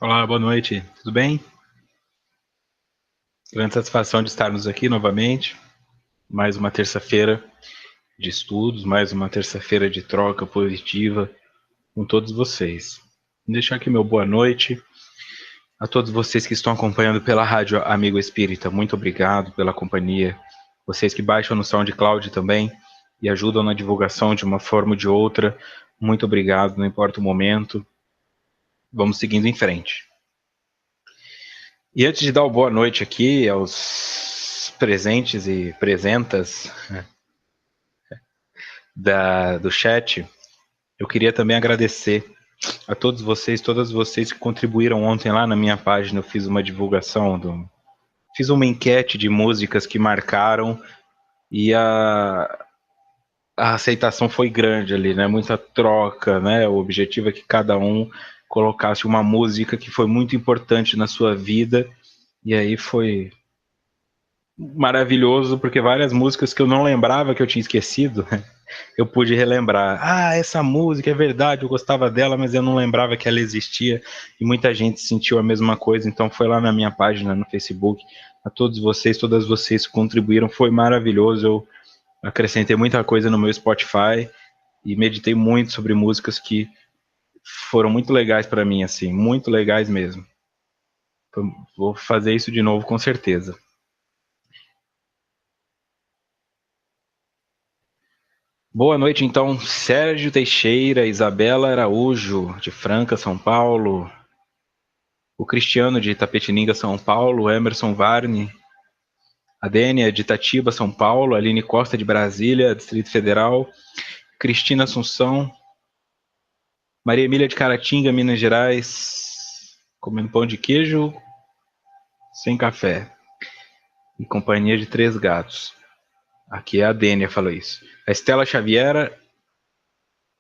Olá, boa noite. Tudo bem? Grande satisfação de estarmos aqui novamente. Mais uma terça-feira de estudos, mais uma terça-feira de troca positiva com todos vocês. Vou deixar aqui meu boa noite a todos vocês que estão acompanhando pela Rádio Amigo Espírita. Muito obrigado pela companhia. Vocês que baixam no SoundCloud também e ajudam na divulgação de uma forma ou de outra. Muito obrigado, não importa o momento. Vamos seguindo em frente. E antes de dar uma boa noite aqui aos presentes e presentas do chat, eu queria também agradecer a todos vocês, todas vocês que contribuíram ontem lá na minha página. Eu fiz uma divulgação, fiz uma enquete de músicas que marcaram e a aceitação foi grande ali, né? Muita troca, né? O objetivo é que cada um colocasse uma música que foi muito importante na sua vida, e aí foi maravilhoso, porque várias músicas que eu não lembrava que eu tinha esquecido, eu pude relembrar. Ah, essa música é verdade, eu gostava dela, mas eu não lembrava que ela existia, e muita gente sentiu a mesma coisa, então foi lá na minha página no Facebook. A todos vocês, todas vocês que contribuíram, foi maravilhoso. Eu acrescentei muita coisa no meu Spotify e meditei muito sobre músicas que foram muito legais para mim, assim, muito legais mesmo. Vou fazer isso de novo com certeza. Boa noite, então, Sérgio Teixeira, Isabela Araújo, de Franca, São Paulo, o Cristiano, de Itapetininga, São Paulo, Emerson Varni, a Dênia, de Itatiba, São Paulo, Aline Costa, de Brasília, Distrito Federal, Cristina Assunção, Maria Emília, de Caratinga, Minas Gerais, comendo pão de queijo, sem café, e companhia de 3 gatos. Aqui é a Dênia, falou isso. A Estela Xaviera,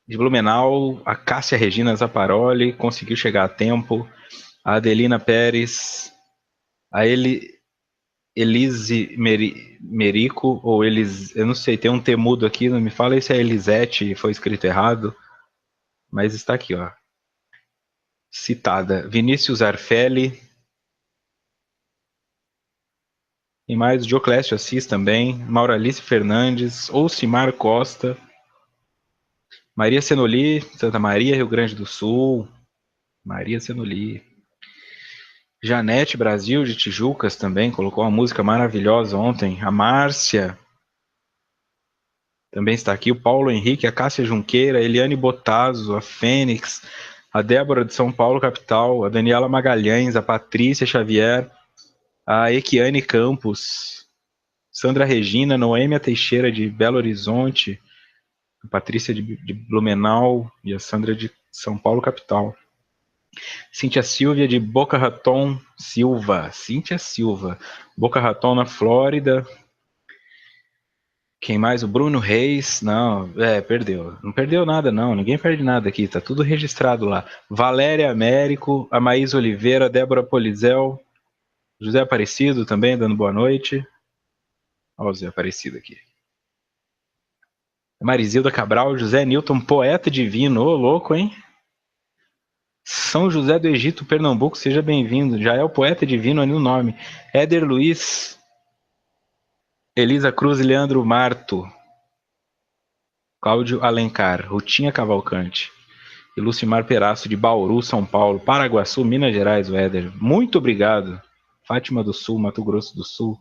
de Blumenau, a Cássia Regina Zaparoli, conseguiu chegar a tempo, a Adelina Pérez, a Elise Merico, ou Elis, eu não sei, tem um temudo aqui, não me fala se é Elisete, foi escrito errado, mas está aqui, ó. Citada. Vinícius Arfelli, e mais Dioclésio Assis também, Mauralice Fernandes, Ocimar Costa, Maria Senoli, Santa Maria, Rio Grande do Sul, Maria Senoli. Janete Brasil, de Tijucas, também colocou uma música maravilhosa ontem. A Márcia também está aqui. O Paulo Henrique, a Cássia Junqueira, a Eliane Botazo, a Fênix, a Débora de São Paulo, capital, a Daniela Magalhães, a Patrícia Xavier, a Equiane Campos, Sandra Regina, Noêmia Teixeira, de Belo Horizonte, a Patrícia de Blumenau e a Sandra de São Paulo, capital. Cíntia Silvia, de Boca Raton Silva. Cíntia Silva. Boca Raton, na Flórida. Quem mais? O Bruno Reis. Não, perdeu. Não perdeu nada, não. Ninguém perde nada aqui. Tá tudo registrado lá. Valéria Américo, a Maísa Oliveira, Débora Polizel, José Aparecido também, dando boa noite. Olha o José Aparecido aqui. Marizilda Cabral, José Newton, poeta divino. Ô, louco, hein? São José do Egito, Pernambuco, seja bem-vindo. Já é o poeta divino ali no nome. Éder Luiz, Elisa Cruz e Leandro Marto, Cláudio Alencar, Rutinha Cavalcante e Lucimar Peraço, de Bauru, São Paulo, Paraguaçu, Minas Gerais, o Éder. Muito obrigado. Fátima do Sul, Mato Grosso do Sul.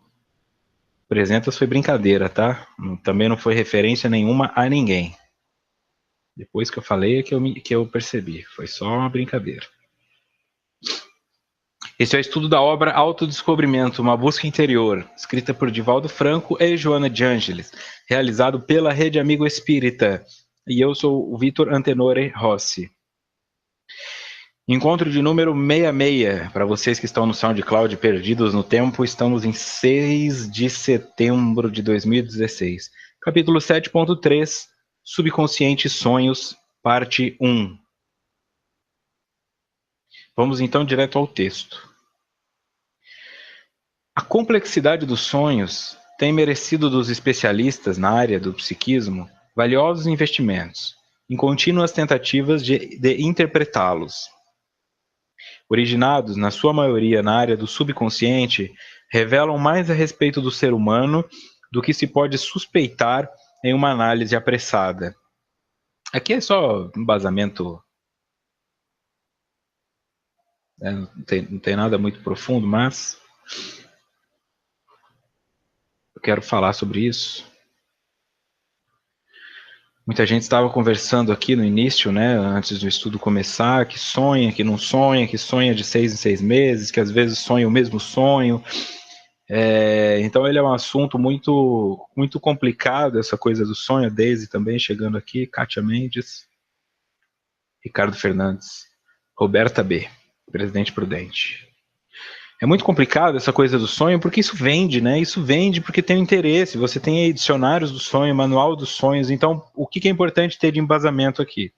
Presentas foi brincadeira, tá? Também não foi referência nenhuma a ninguém. Depois que eu falei é que eu percebi. Foi só uma brincadeira. Esse é o estudo da obra Autodescobrimento, uma busca interior, escrita por Divaldo Franco e Joana de Ângeles, realizado pela Rede Amigo Espírita. E eu sou o Vitor Antenore Rossi. Encontro de número 66, para vocês que estão no SoundCloud perdidos no tempo, estamos em 6 de setembro de 2016. Capítulo 7.3, Subconsciente e Sonhos, parte 1. Vamos então direto ao texto. A complexidade dos sonhos tem merecido dos especialistas na área do psiquismo valiosos investimentos, em contínuas tentativas de interpretá-los. originados, na sua maioria, na área do subconsciente, revelam mais a respeito do ser humano do que se pode suspeitar em uma análise apressada. Aqui é só um embasamento, né? Não tem nada muito profundo, mas eu quero falar sobre isso. Muita gente estava conversando aqui no início, né, antes do estudo começar, que sonha, que não sonha, que sonha de 6 em 6 meses, que às vezes sonha o mesmo sonho. Então ele é um assunto muito, muito complicado, essa coisa do sonho. A Daisy também chegando aqui, Kátia Mendes, Ricardo Fernandes, Roberta B, Presidente Prudente. É muito complicado essa coisa do sonho, porque isso vende, né? Isso vende porque tem um interesse. Você tem aí dicionários do sonho, manual dos sonhos. Então, o que é importante ter de embasamento aqui?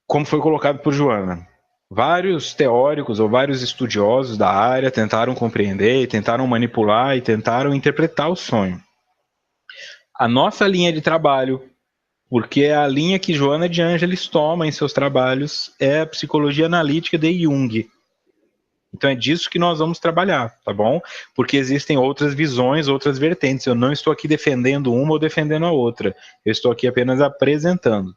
Como foi colocado por Joana, vários teóricos ou vários estudiosos da área tentaram compreender, tentaram manipular e tentaram interpretar o sonho. A nossa linha de trabalho, porque é a linha que Joana de Ângeles toma em seus trabalhos, é a psicologia analítica de Jung. Então é disso que nós vamos trabalhar, tá bom? Porque existem outras visões, outras vertentes. Eu não estou aqui defendendo uma ou defendendo a outra. Eu estou aqui apenas apresentando.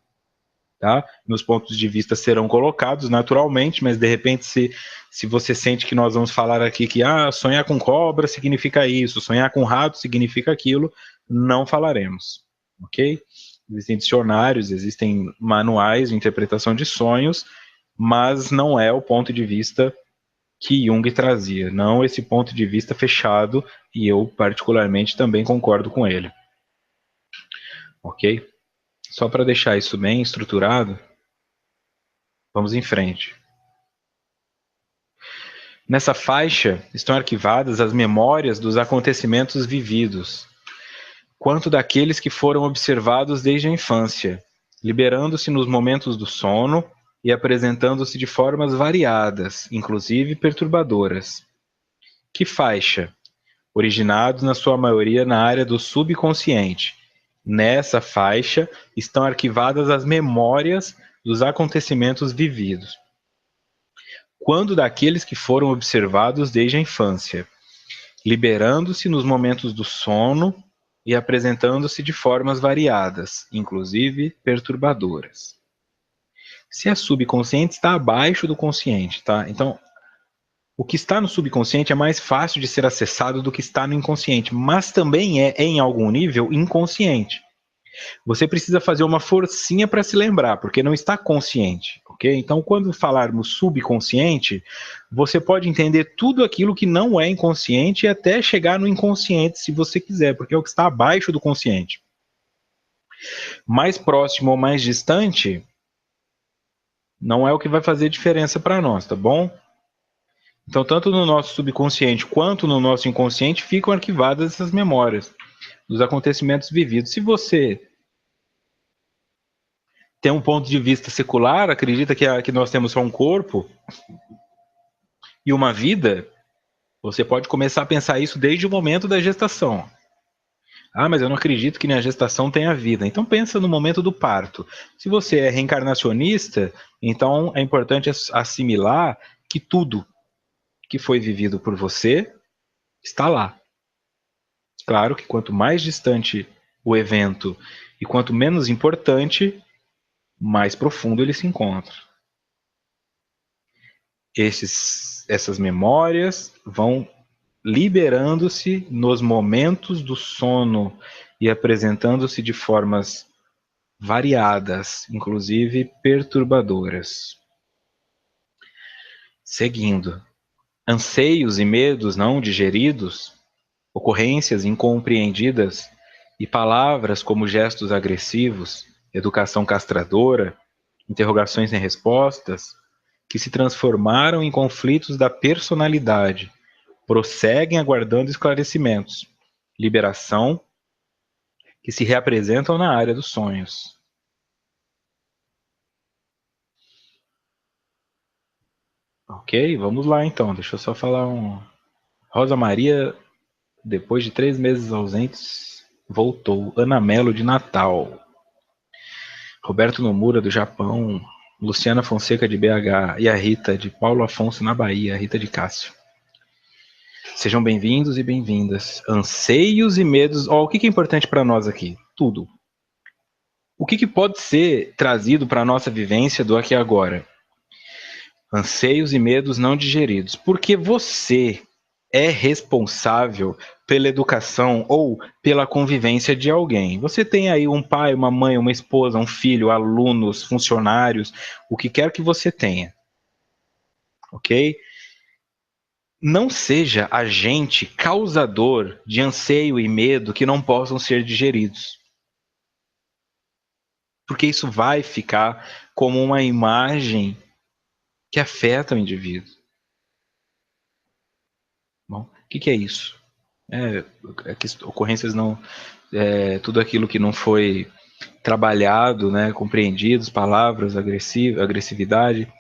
Tá? Meus pontos de vista serão colocados naturalmente, mas de repente se você sente que nós vamos falar aqui que sonhar com cobra significa isso, sonhar com rato significa aquilo, não falaremos, ok? Existem dicionários, existem manuais de interpretação de sonhos, mas não é o ponto de vista que Jung trazia, não esse ponto de vista fechado, e eu particularmente também concordo com ele, ok? Só para deixar isso bem estruturado, vamos em frente. Nessa faixa estão arquivadas as memórias dos acontecimentos vividos, quanto daqueles que foram observados desde a infância, liberando-se nos momentos do sono e apresentando-se de formas variadas, inclusive perturbadoras. Que faixa? Originados na sua maioria na área do subconsciente. Nessa faixa estão arquivadas as memórias dos acontecimentos vividos, quando daqueles que foram observados desde a infância, liberando-se nos momentos do sono e apresentando-se de formas variadas, inclusive perturbadoras. Se é subconsciente, está abaixo do consciente, tá? Então, o que está no subconsciente é mais fácil de ser acessado do que está no inconsciente, mas também é, em algum nível, inconsciente. Você precisa fazer uma forcinha para se lembrar, porque não está consciente, ok? Então, quando falarmos subconsciente, você pode entender tudo aquilo que não é inconsciente e até chegar no inconsciente, se você quiser, porque é o que está abaixo do consciente. Mais próximo ou mais distante, não é o que vai fazer diferença para nós, tá bom? Então, tanto no nosso subconsciente quanto no nosso inconsciente ficam arquivadas essas memórias dos acontecimentos vividos. Se você tem um ponto de vista secular, acredita que nós temos só um corpo e uma vida, você pode começar a pensar isso desde o momento da gestação. Mas eu não acredito que na gestação tenha vida. Então pensa no momento do parto. Se você é reencarnacionista, então é importante assimilar que tudo que foi vivido por você está lá. Claro que quanto mais distante o evento e quanto menos importante, mais profundo ele se encontra. Essas memórias vão liberando-se nos momentos do sono e apresentando-se de formas variadas, inclusive perturbadoras. Seguindo, anseios e medos não digeridos, ocorrências incompreendidas e palavras como gestos agressivos, educação castradora, interrogações sem respostas, que se transformaram em conflitos da personalidade, prosseguem aguardando esclarecimentos, liberação, que se reapresentam na área dos sonhos. Ok, vamos lá então. Deixa eu só falar um. Rosa Maria, depois de 3 meses ausentes, voltou. Ana Melo de Natal. Roberto Nomura do Japão. Luciana Fonseca de BH e a Rita de Paulo Afonso na Bahia, a Rita de Cássio. Sejam bem-vindos e bem-vindas. Anseios e medos. O que é importante para nós aqui? Tudo. O que pode ser trazido para a nossa vivência do aqui e agora? Anseios e medos não digeridos. Porque você é responsável pela educação ou pela convivência de alguém. Você tem aí um pai, uma mãe, uma esposa, um filho, alunos, funcionários, o que quer que você tenha. Ok? Não seja agente causador de anseio e medo que não possam ser digeridos. Porque isso vai ficar como uma imagem que afeta o indivíduo. Bom, o que é isso? Ocorrências não... tudo aquilo que não foi trabalhado, né, compreendido, palavras, agressividade.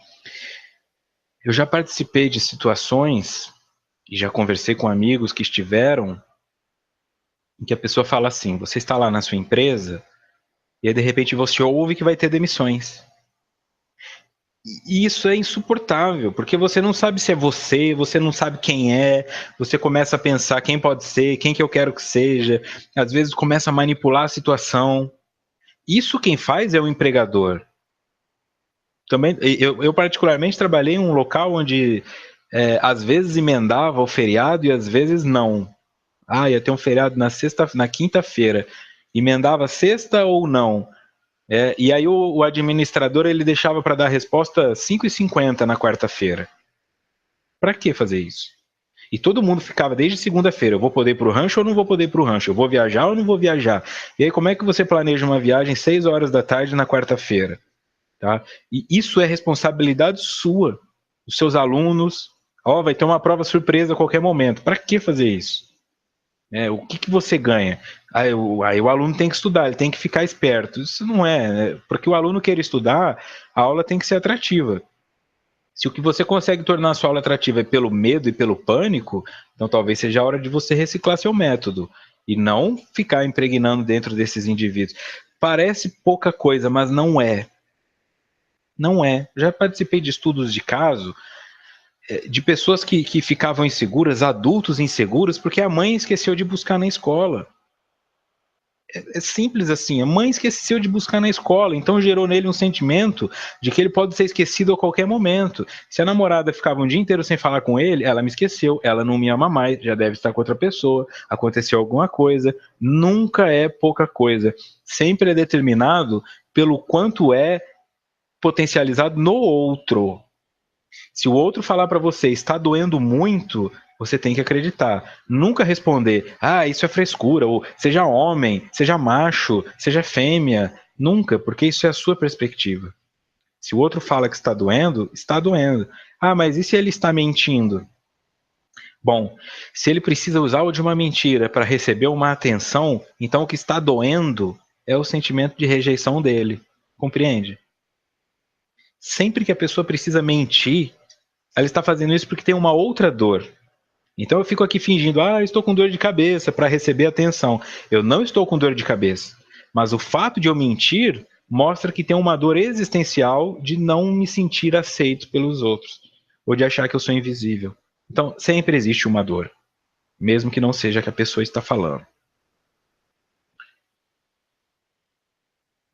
Eu já participei de situações e já conversei com amigos que estiveram em que a pessoa fala assim, você está lá na sua empresa e aí de repente você ouve que vai ter demissões. E isso é insuportável, porque você não sabe se é você não sabe quem é, você começa a pensar quem pode ser, quem que eu quero que seja, às vezes começa a manipular a situação. Isso quem faz é o empregador. Também, eu particularmente trabalhei em um local onde às vezes emendava o feriado e às vezes não. Ia ter um feriado na quinta-feira. Emendava sexta ou não. E aí o administrador ele deixava para dar a resposta 5h50 na quarta-feira. Para que fazer isso? E todo mundo ficava desde segunda-feira, eu vou poder ir pro rancho ou não vou poder ir pro rancho? Eu vou viajar ou não vou viajar? E aí como é que você planeja uma viagem 6 horas da tarde na quarta-feira? Tá? E isso é responsabilidade sua, dos seus alunos. Vai ter uma prova surpresa a qualquer momento. Para que fazer isso? O que você ganha? Aí o aluno tem que estudar, ele tem que ficar esperto. Isso não é, né? Porque o aluno queira estudar, a aula tem que ser atrativa. Se o que você consegue tornar a sua aula atrativa é pelo medo e pelo pânico, então talvez seja a hora de você reciclar seu método e não ficar impregnando dentro desses indivíduos. Parece pouca coisa, mas não é. Não é. Já participei de estudos de caso de pessoas que ficavam inseguras, adultos inseguros, porque a mãe esqueceu de buscar na escola. É simples assim, a mãe esqueceu de buscar na escola, então gerou nele um sentimento de que ele pode ser esquecido a qualquer momento. Se a namorada ficava um dia inteiro sem falar com ele, ela me esqueceu, ela não me ama mais, já deve estar com outra pessoa, aconteceu alguma coisa. Nunca é pouca coisa, sempre é determinado pelo quanto é potencializado no outro. Se o outro falar para você está doendo muito, você tem que acreditar. Nunca responder, isso é frescura, ou seja homem, seja macho, seja fêmea. Nunca, porque isso é a sua perspectiva. Se o outro fala que está doendo, está doendo. Mas e se ele está mentindo? Bom, se ele precisa usar de uma mentira para receber uma atenção, então o que está doendo é o sentimento de rejeição dele. Compreende? Sempre que a pessoa precisa mentir, ela está fazendo isso porque tem uma outra dor. Então eu fico aqui fingindo, estou com dor de cabeça para receber atenção. Eu não estou com dor de cabeça. Mas o fato de eu mentir mostra que tem uma dor existencial de não me sentir aceito pelos outros. Ou de achar que eu sou invisível. Então sempre existe uma dor. Mesmo que não seja a que a pessoa está falando.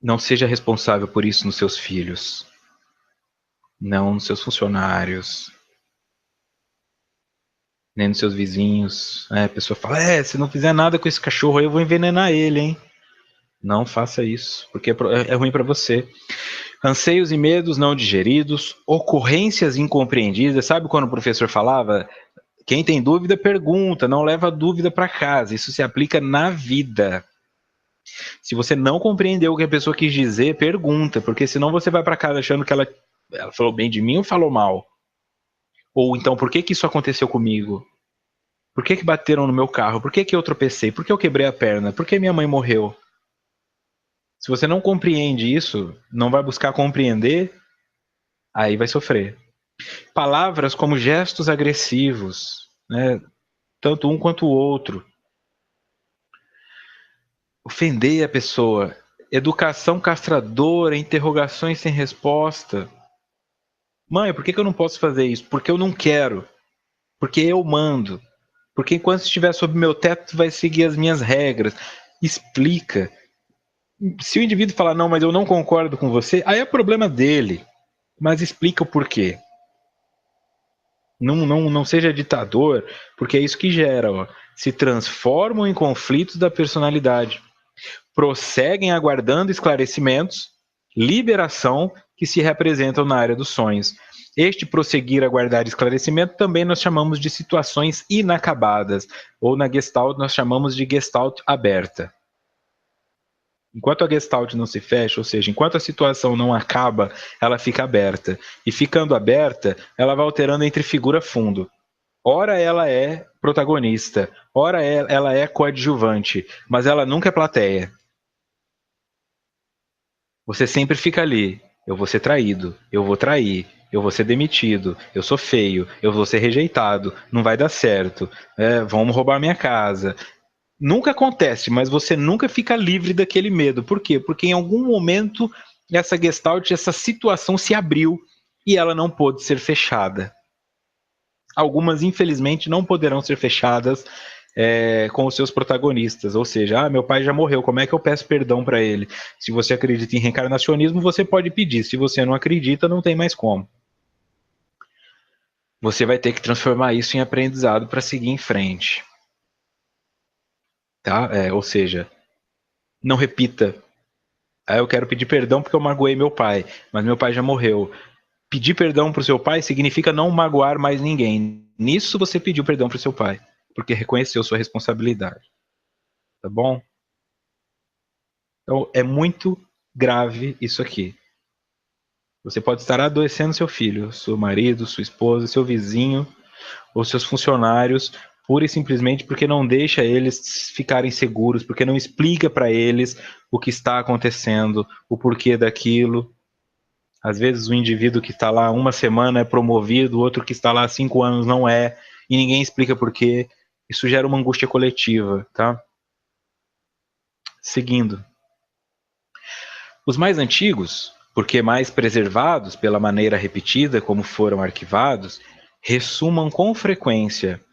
Não seja responsável por isso nos seus filhos. Não nos seus funcionários. Nem nos seus vizinhos. A pessoa fala, se não fizer nada com esse cachorro aí, eu vou envenenar ele, hein? Não faça isso, porque é ruim para você. Anseios e medos não digeridos, ocorrências incompreendidas. Sabe quando o professor falava? Quem tem dúvida, pergunta, não leva dúvida para casa. Isso se aplica na vida. Se você não compreendeu o que a pessoa quis dizer, pergunta, porque senão você vai para casa achando que ela falou bem de mim ou falou mal. Ou então, por que isso aconteceu comigo? Por que bateram no meu carro? Por que eu tropecei? Por que eu quebrei a perna? Por que minha mãe morreu? Se você não compreende isso, não vai buscar compreender, aí vai sofrer. Palavras como gestos agressivos, né? Tanto um quanto o outro. Ofender a pessoa. educação castradora, interrogações sem resposta. Mãe, por que eu não posso fazer isso? Porque eu não quero. Porque eu mando. Porque enquanto estiver sob meu teto, vai seguir as minhas regras. Explica. Se o indivíduo falar, não, mas eu não concordo com você, aí é problema dele. Mas explica o porquê. Não seja ditador, porque é isso que gera. Ó. Se transformam em conflitos da personalidade. Prosseguem aguardando esclarecimentos, liberação, que se representam na área dos sonhos. Este prosseguir aguardar esclarecimento também nós chamamos de situações inacabadas, ou na Gestalt nós chamamos de Gestalt aberta. Enquanto a Gestalt não se fecha, ou seja, enquanto a situação não acaba, ela fica aberta. E ficando aberta, ela vai alterando entre figura e fundo. Ora ela é protagonista, ora ela é coadjuvante, mas ela nunca é plateia. Você sempre fica ali. Eu vou ser traído, eu vou trair, eu vou ser demitido, eu sou feio, eu vou ser rejeitado, não vai dar certo, vão roubar minha casa. Nunca acontece, mas você nunca fica livre daquele medo. Por quê? Porque em algum momento essa gestalt, essa situação se abriu e ela não pôde ser fechada. Algumas, infelizmente, não poderão ser fechadas com os seus protagonistas, ou seja, meu pai já morreu, como é que eu peço perdão para ele? Se você acredita em reencarnacionismo, você pode pedir, se você não acredita, não tem mais como. Você vai ter que transformar isso em aprendizado para seguir em frente. Tá? Ou seja, não repita. Eu quero pedir perdão porque eu magoei meu pai, mas meu pai já morreu. Pedir perdão para o seu pai significa não magoar mais ninguém. Nisso você pediu perdão para o seu pai, porque reconheceu sua responsabilidade. Tá bom? Então, é muito grave isso aqui. Você pode estar adoecendo seu filho, seu marido, sua esposa, seu vizinho ou seus funcionários, pura e simplesmente porque não deixa eles ficarem seguros, porque não explica para eles o que está acontecendo, o porquê daquilo. Às vezes o indivíduo que está lá uma semana é promovido, o outro que está lá há 5 anos não é, e ninguém explica porquê. Isso gera uma angústia coletiva, tá? Seguindo. Os mais antigos, porque mais preservados pela maneira repetida como foram arquivados, ressumam com frequência,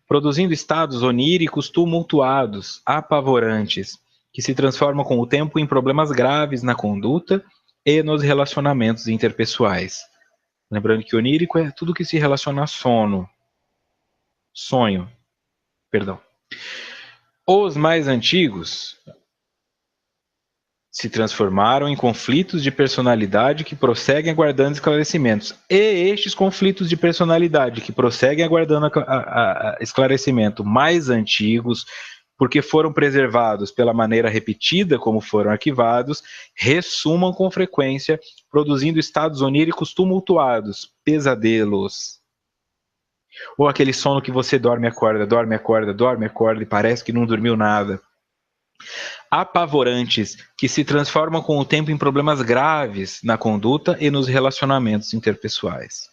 produzindo estados oníricos tumultuados, apavorantes, que se transformam com o tempo em problemas graves na conduta e nos relacionamentos interpessoais. Lembrando que onírico é tudo que se relaciona a sonho, perdão. Os mais antigos se transformaram em conflitos de personalidade que prosseguem aguardando esclarecimentos. E estes conflitos de personalidade que prosseguem aguardando esclarecimento mais antigos, porque foram preservados pela maneira repetida como foram arquivados, ressumam com frequência, produzindo estados oníricos tumultuados, pesadelos. Ou aquele sono que você dorme, acorda, dorme, acorda, dorme, acorda e parece que não dormiu nada. Apavorantes, que se transformam com o tempo em problemas graves na conduta e nos relacionamentos interpessoais.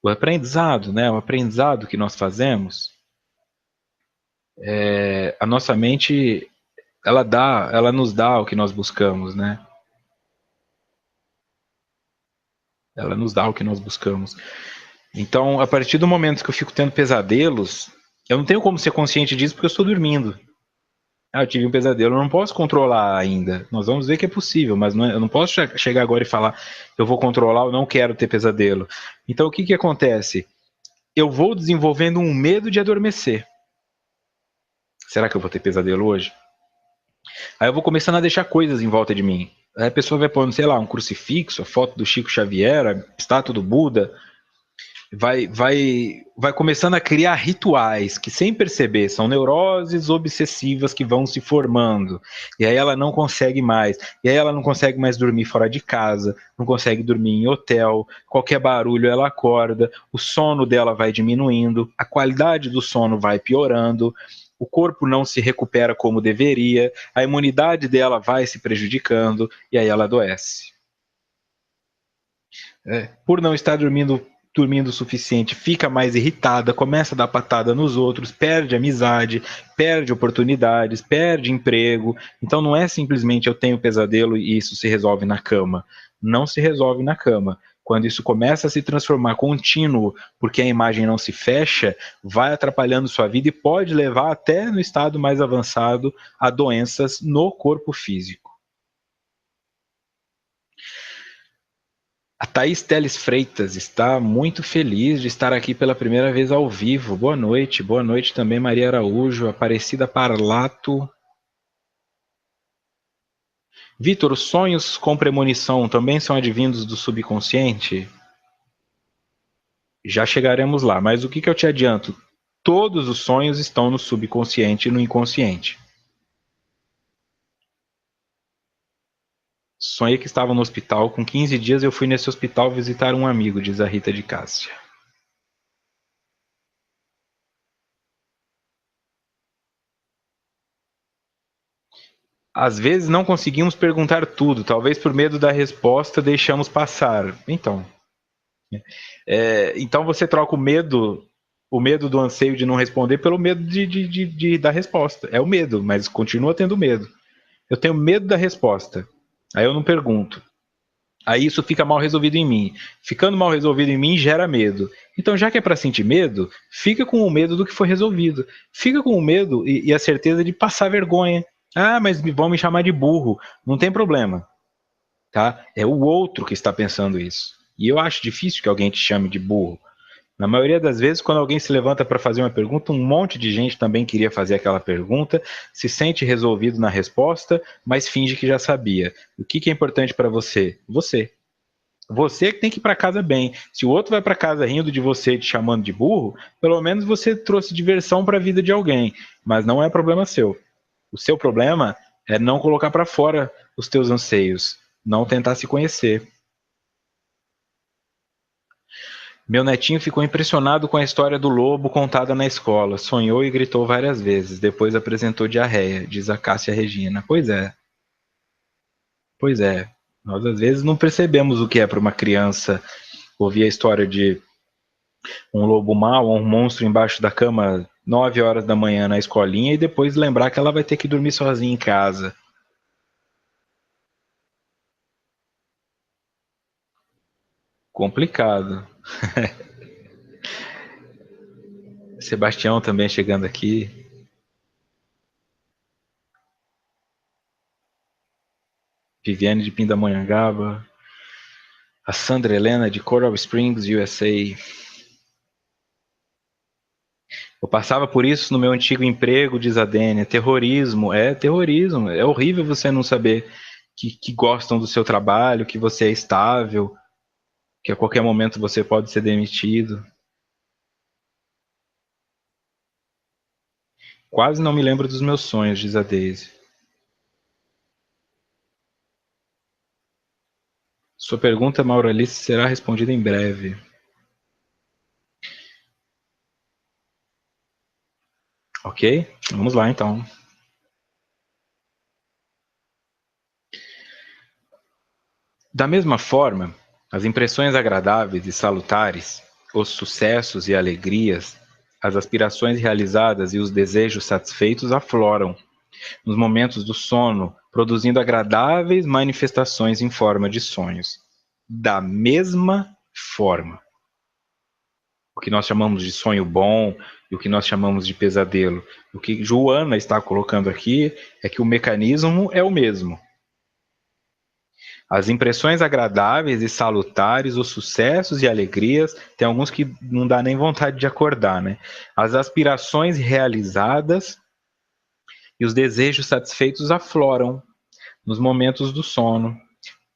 O aprendizado, né? O aprendizado que nós fazemos, a nossa mente, ela nos dá o que nós buscamos, né? Ela nos dá o que nós buscamos. Então, a partir do momento que eu fico tendo pesadelos, eu não tenho como ser consciente disso porque eu estou dormindo. Eu tive um pesadelo, eu não posso controlar ainda. Nós vamos ver que é possível, mas eu não posso chegar agora e falar eu vou controlar, eu não quero ter pesadelo. Então, o que acontece? Eu vou desenvolvendo um medo de adormecer. Será que eu vou ter pesadelo hoje? Aí eu vou começando a deixar coisas em volta de mim. Aí a pessoa vai pondo, sei lá, um crucifixo, a foto do Chico Xavier, a estátua do Buda. Vai começando a criar rituais que, sem perceber, são neuroses obsessivas que vão se formando. E aí ela não consegue mais. E aí ela não consegue mais dormir fora de casa, não consegue dormir em hotel, qualquer barulho ela acorda, o sono dela vai diminuindo, a qualidade do sono vai piorando, o corpo não se recupera como deveria, a imunidade dela vai se prejudicando e aí ela adoece. Por não estar dormindo dormindo o suficiente, fica mais irritada, começa a dar patada nos outros, perde amizade, perde oportunidades, perde emprego. Então não é simplesmente eu tenho pesadelo e isso se resolve na cama. Não se resolve na cama. Quando isso começa a se transformar contínuo, porque a imagem não se fecha, vai atrapalhando sua vida e pode levar até no estado mais avançado a doenças no corpo físico. A Thaís Teles Freitas está muito feliz de estar aqui pela primeira vez ao vivo. Boa noite também Maria Araújo, Aparecida Parlato. Vitor, os sonhos com premonição também são advindos do subconsciente? Já chegaremos lá, mas o que eu te adianto? Todos os sonhos estão no subconsciente e no inconsciente. Sonhei que estava no hospital, com 15 dias eu fui nesse hospital visitar um amigo, diz a Rita de Cássia. Às vezes não conseguimos perguntar tudo, talvez por medo da resposta deixamos passar. Então você troca o medo do anseio de não responder pelo medo da resposta. É o medo, mas continua tendo medo. Eu tenho medo da resposta. Aí eu não pergunto. Aí isso fica mal resolvido em mim. Ficando mal resolvido em mim gera medo. Então, já que é para sentir medo, fica com o medo do que foi resolvido. Fica com o medo e a certeza de passar vergonha. Ah, mas vão me chamar de burro. Não tem problema, tá? É o outro que está pensando isso. E eu acho difícil que alguém te chame de burro. Na maioria das vezes, quando alguém se levanta para fazer uma pergunta, um monte de gente também queria fazer aquela pergunta, se sente resolvido na resposta, mas finge que já sabia. O que é importante para você? Você. Você que tem que ir para casa bem. Se o outro vai para casa rindo de você, te chamando de burro, pelo menos você trouxe diversão para a vida de alguém. Mas não é problema seu. O seu problema é não colocar para fora os teus anseios, não tentar se conhecer. Meu netinho ficou impressionado com a história do lobo contada na escola. Sonhou e gritou várias vezes. Depois apresentou diarreia, diz a Cássia Regina. Pois é. Pois é. Nós às vezes não percebemos o que é para uma criança ouvir a história de um lobo mau ou um monstro embaixo da cama 9 horas da manhã na escolinha e depois lembrar que ela vai ter que dormir sozinha em casa. Complicado. Sebastião também chegando aqui. Viviane de Pindamonhangaba. A Sandra Helena de Coral Springs, USA. Eu passava por isso no meu antigo emprego, diz a Dênia. Terrorismo. É terrorismo. É horrível você não saber que gostam do seu trabalho, que você é estável, que a qualquer momento você pode ser demitido. Quase não me lembro dos meus sonhos, diz a Daisy. Sua pergunta, Mauralice, será respondida em breve. Ok? Vamos lá, então. Da mesma forma, as impressões agradáveis e salutares, os sucessos e alegrias, as aspirações realizadas e os desejos satisfeitos afloram nos momentos do sono, produzindo agradáveis manifestações em forma de sonhos. Da mesma forma. O que nós chamamos de sonho bom e o que nós chamamos de pesadelo. O que Joana está colocando aqui é que o mecanismo é o mesmo. As impressões agradáveis e salutares, os sucessos e alegrias, tem alguns que não dá nem vontade de acordar, né? As aspirações realizadas e os desejos satisfeitos afloram nos momentos do sono,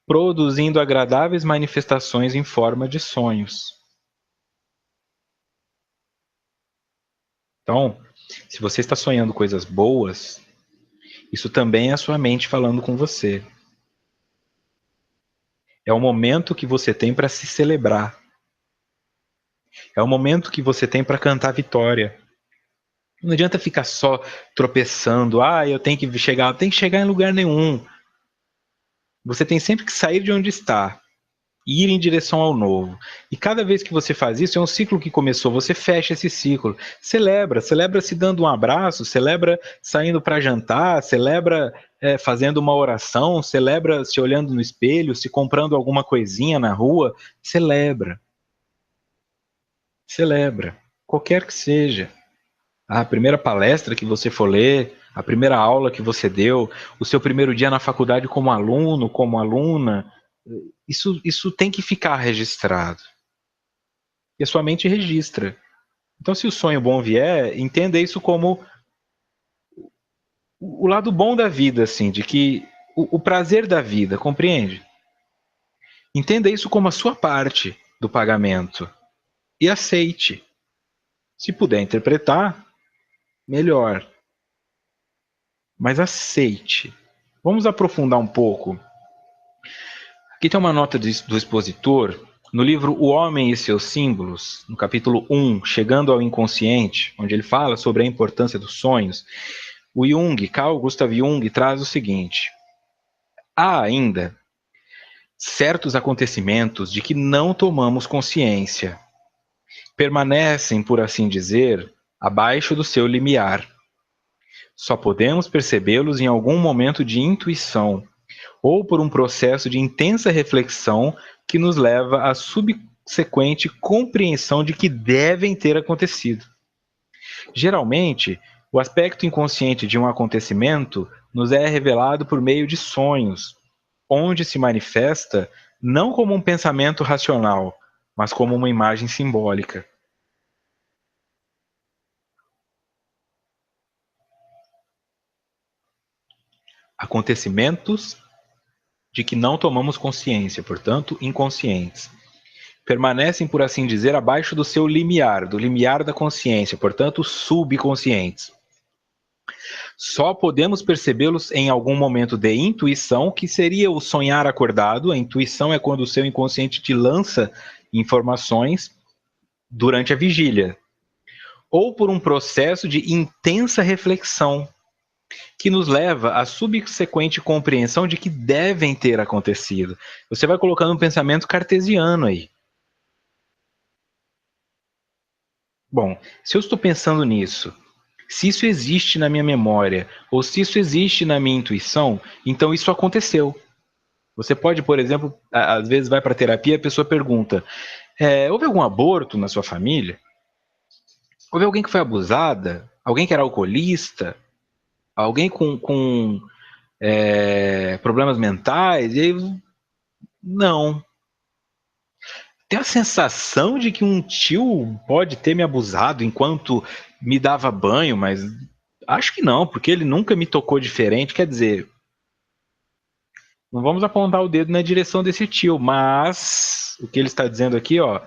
produzindo agradáveis manifestações em forma de sonhos. Então, se você está sonhando coisas boas, isso também é a sua mente falando com você. É o momento que você tem para se celebrar. É o momento que você tem para cantar vitória. Não adianta ficar só tropeçando. Ah, eu tenho que chegar. Tem que chegar em lugar nenhum. Você tem sempre que sair de onde está ir em direção ao novo. E cada vez que você faz isso, é um ciclo que começou, você fecha esse ciclo. Celebra se dando um abraço, celebra saindo para jantar, celebra fazendo uma oração, celebra se olhando no espelho, se comprando alguma coisinha na rua, celebra. Celebra, qualquer que seja. A primeira palestra que você for ler, a primeira aula que você deu, o seu primeiro dia na faculdade como aluno, como aluna, isso tem que ficar registrado. E a sua mente registra. Então, se o sonho bom vier, entenda isso como o lado bom da vida, assim, de que o prazer da vida, compreende? Entenda isso como a sua parte do pagamento e aceite. Se puder interpretar, melhor. Mas aceite. Vamos aprofundar um pouco. Aqui tem uma nota do expositor, no livro O Homem e Seus Símbolos, no capítulo 1, Chegando ao Inconsciente, onde ele fala sobre a importância dos sonhos. O Jung, Carl Gustav Jung, traz o seguinte: há ainda certos acontecimentos de que não tomamos consciência. Permanecem, por assim dizer, abaixo do seu limiar. Só podemos percebê-los em algum momento de intuição, ou por um processo de intensa reflexão que nos leva à subsequente compreensão de que devem ter acontecido. Geralmente, o aspecto inconsciente de um acontecimento nos é revelado por meio de sonhos, onde se manifesta não como um pensamento racional, mas como uma imagem simbólica. Acontecimentos de que não tomamos consciência, portanto, inconscientes. Permanecem, por assim dizer, abaixo do seu limiar, do limiar da consciência, portanto, subconscientes. Só podemos percebê-los em algum momento de intuição, que seria o sonhar acordado. A intuição é quando o seu inconsciente te lança informações durante a vigília. Ou por um processo de intensa reflexão, que nos leva à subsequente compreensão de que devem ter acontecido. Você vai colocando um pensamento cartesiano aí. Bom, se eu estou pensando nisso, se isso existe na minha memória, ou se isso existe na minha intuição, então isso aconteceu. Você pode, por exemplo, às vezes vai para terapia e a pessoa pergunta: houve algum aborto na sua família? Houve alguém que foi abusada? Alguém que era alcoolista? Alguém com problemas mentais? E aí, não. Tem a sensação de que um tio pode ter me abusado enquanto me dava banho, mas acho que não, porque ele nunca me tocou diferente. Quer dizer, não vamos apontar o dedo na direção desse tio, mas o que ele está dizendo aqui, ó,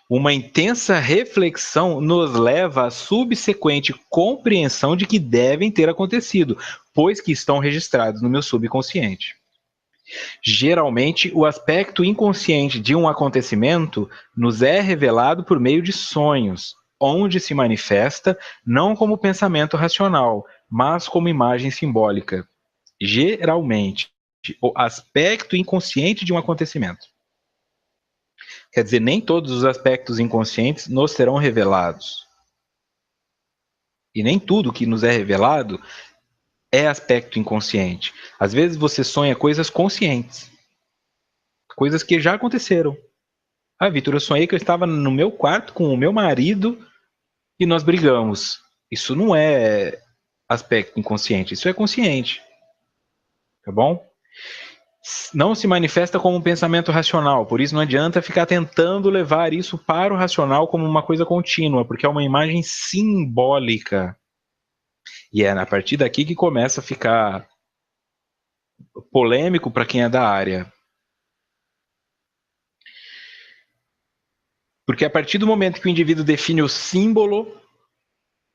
uma intensa reflexão nos leva à subsequente compreensão de que devem ter acontecido, pois que estão registrados no meu subconsciente. Geralmente, o aspecto inconsciente de um acontecimento nos é revelado por meio de sonhos, onde se manifesta não como pensamento racional, mas como imagem simbólica. Geralmente, o aspecto inconsciente de um acontecimento. Quer dizer, nem todos os aspectos inconscientes nos serão revelados. E nem tudo que nos é revelado é aspecto inconsciente. Às vezes você sonha coisas conscientes, coisas que já aconteceram. Ah, Vitor, eu sonhei que eu estava no meu quarto com o meu marido e nós brigamos. Isso não é aspecto inconsciente, isso é consciente. Tá bom? Não se manifesta como um pensamento racional, por isso não adianta ficar tentando levar isso para o racional como uma coisa contínua, porque é uma imagem simbólica. E é a partir daqui que começa a ficar polêmico para quem é da área. Porque a partir do momento que o indivíduo define o símbolo,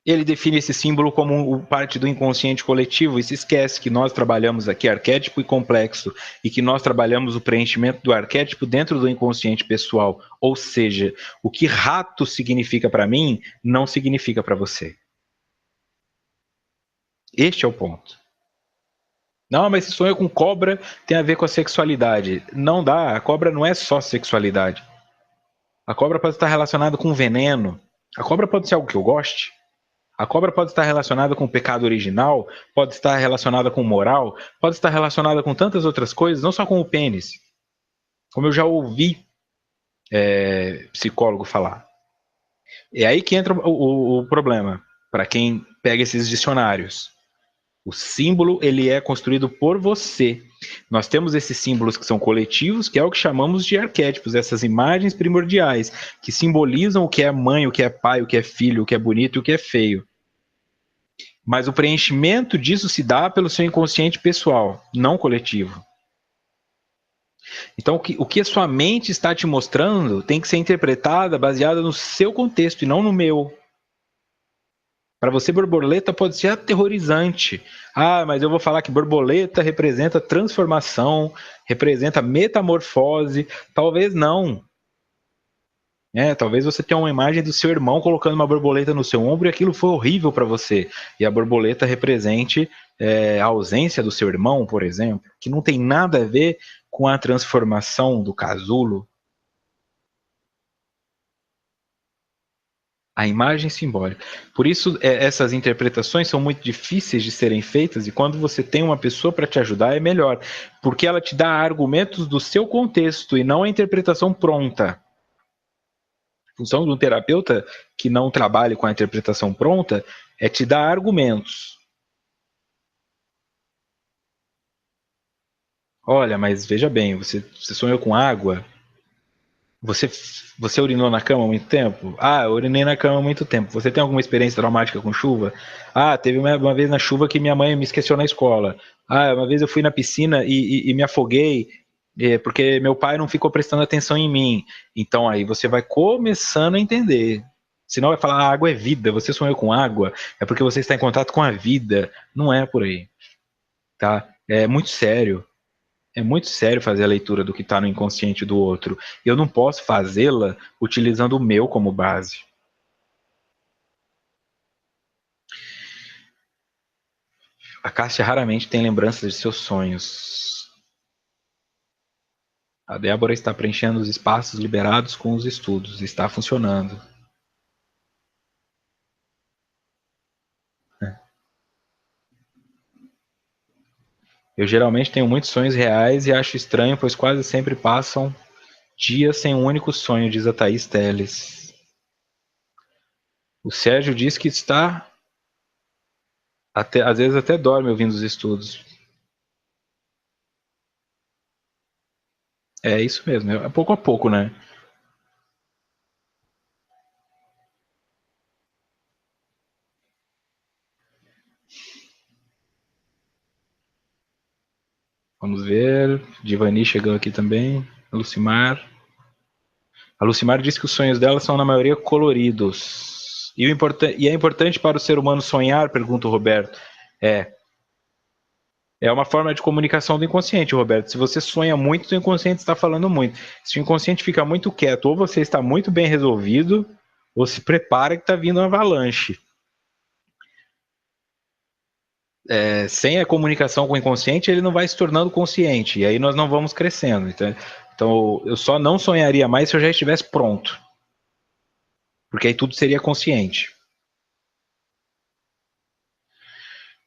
ele define esse símbolo como parte do inconsciente coletivo e se esquece que nós trabalhamos aqui arquétipo e complexo e que nós trabalhamos o preenchimento do arquétipo dentro do inconsciente pessoal. Ou seja, o que rato significa para mim não significa para você. Este é o ponto. Não, mas esse sonho com cobra tem a ver com a sexualidade. Não dá, a cobra não é só sexualidade. A cobra pode estar relacionada com veneno. A cobra pode ser algo que eu goste. A cobra pode estar relacionada com o pecado original, pode estar relacionada com moral, pode estar relacionada com tantas outras coisas, não só com o pênis. Como eu já ouvi psicólogo falar. É aí que entra o problema, para quem pega esses dicionários. O símbolo, ele é construído por você. Nós temos esses símbolos que são coletivos, que é o que chamamos de arquétipos, essas imagens primordiais, que simbolizam o que é mãe, o que é pai, o que é filho, o que é bonito e o que é feio. Mas o preenchimento disso se dá pelo seu inconsciente pessoal, não coletivo. Então, o que a sua mente está te mostrando tem que ser interpretada baseada no seu contexto e não no meu. Para você, borboleta pode ser aterrorizante. Ah, mas eu vou falar que borboleta representa transformação, representa metamorfose. Talvez não. Talvez você tenha uma imagem do seu irmão colocando uma borboleta no seu ombro e aquilo foi horrível para você. E a borboleta represente a ausência do seu irmão, por exemplo, que não tem nada a ver com a transformação do casulo. A imagem simbólica. Por isso, essas interpretações são muito difíceis de serem feitas e quando você tem uma pessoa para te ajudar é melhor, porque ela te dá argumentos do seu contexto e não a interpretação pronta. A função de um terapeuta que não trabalhe com a interpretação pronta é te dar argumentos. Olha, mas veja bem, você sonhou com água? Você urinou na cama há muito tempo? Ah, eu urinei na cama há muito tempo. Você tem alguma experiência traumática com chuva? Ah, teve uma vez na chuva que minha mãe me esqueceu na escola. Ah, uma vez eu fui na piscina e me afoguei porque meu pai não ficou prestando atenção em mim. Então aí você vai começando a entender. Senão vai falar, água é vida, você sonhou com água, é porque você está em contato com a vida. Não é por aí, tá? É muito sério. É muito sério fazer a leitura do que está no inconsciente do outro. Eu não posso fazê-la utilizando o meu como base. A Cássia raramente tem lembranças de seus sonhos. A Débora está preenchendo os espaços liberados com os estudos. Está funcionando. Eu geralmente tenho muitos sonhos reais e acho estranho, pois quase sempre passam dias sem um único sonho, diz a Thaís Teles. O Sérgio diz que está às vezes até dorme ouvindo os estudos. É isso mesmo, é pouco a pouco, né? Vamos ver. Divani chegando aqui também. A Lucimar. A Lucimar diz que os sonhos dela são, na maioria, coloridos. E é importante para o ser humano sonhar? Pergunta o Roberto. É uma forma de comunicação do inconsciente, Roberto. Se você sonha muito, o inconsciente está falando muito. Se o inconsciente fica muito quieto, ou você está muito bem resolvido, ou se prepara que está vindo uma avalanche. Sem a comunicação com o inconsciente, ele não vai se tornando consciente. E aí nós não vamos crescendo. Então eu só não sonharia mais se eu já estivesse pronto. Porque aí tudo seria consciente.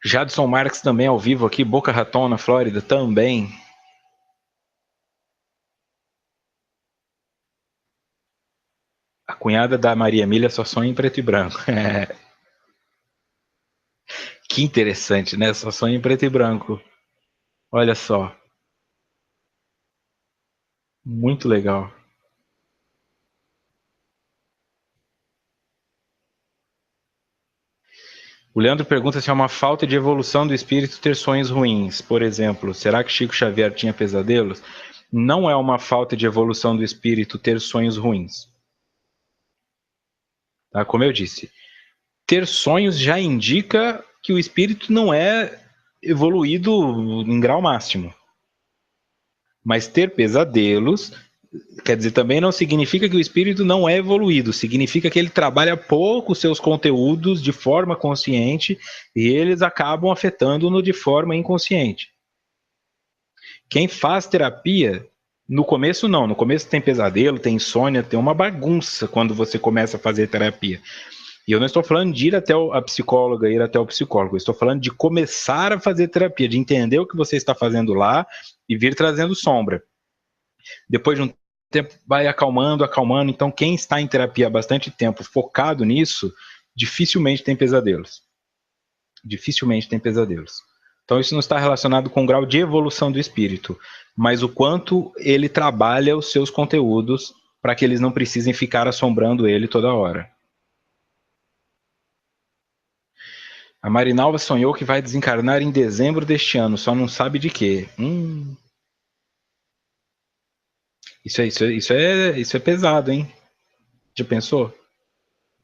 Jadson Marques também ao vivo aqui, Boca Raton, na Flórida, também. A cunhada da Maria Emília só sonha em preto e branco. Que interessante, né? Só sonha em preto e branco. Olha só. Muito legal. O Leandro pergunta se é uma falta de evolução do espírito ter sonhos ruins. Por exemplo, será que Chico Xavier tinha pesadelos? Não é uma falta de evolução do espírito ter sonhos ruins. Tá? Como eu disse, ter sonhos já indica que o espírito não é evoluído em grau máximo. Mas ter pesadelos, quer dizer, também não significa que o espírito não é evoluído, significa que ele trabalha pouco seus conteúdos de forma consciente e eles acabam afetando-no de forma inconsciente. Quem faz terapia, no começo não. No começo tem pesadelo, tem insônia, tem uma bagunça quando você começa a fazer terapia. E eu não estou falando de ir até a psicóloga, ir até o psicólogo. Eu estou falando de começar a fazer terapia, de entender o que você está fazendo lá e vir trazendo sombra. Depois de um tempo, vai acalmando, acalmando. Então, quem está em terapia há bastante tempo focado nisso, dificilmente tem pesadelos. Dificilmente tem pesadelos. Então, isso não está relacionado com o grau de evolução do espírito, mas o quanto ele trabalha os seus conteúdos para que eles não precisem ficar assombrando ele toda hora. A Marinalva sonhou que vai desencarnar em dezembro deste ano, só não sabe de quê. Isso é pesado, hein? Já pensou?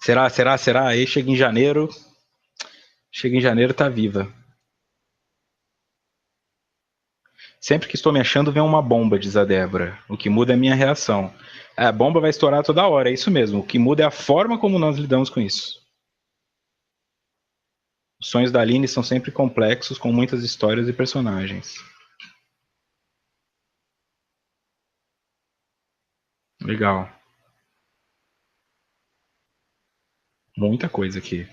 Será? Aí chega em janeiro, tá viva. Sempre que estou me achando, vem uma bomba, diz a Débora. O que muda é a minha reação. A bomba vai estourar toda hora, é isso mesmo. O que muda é a forma como nós lidamos com isso. Os sonhos da Aline são sempre complexos, com muitas histórias e personagens. Legal. Muita coisa aqui.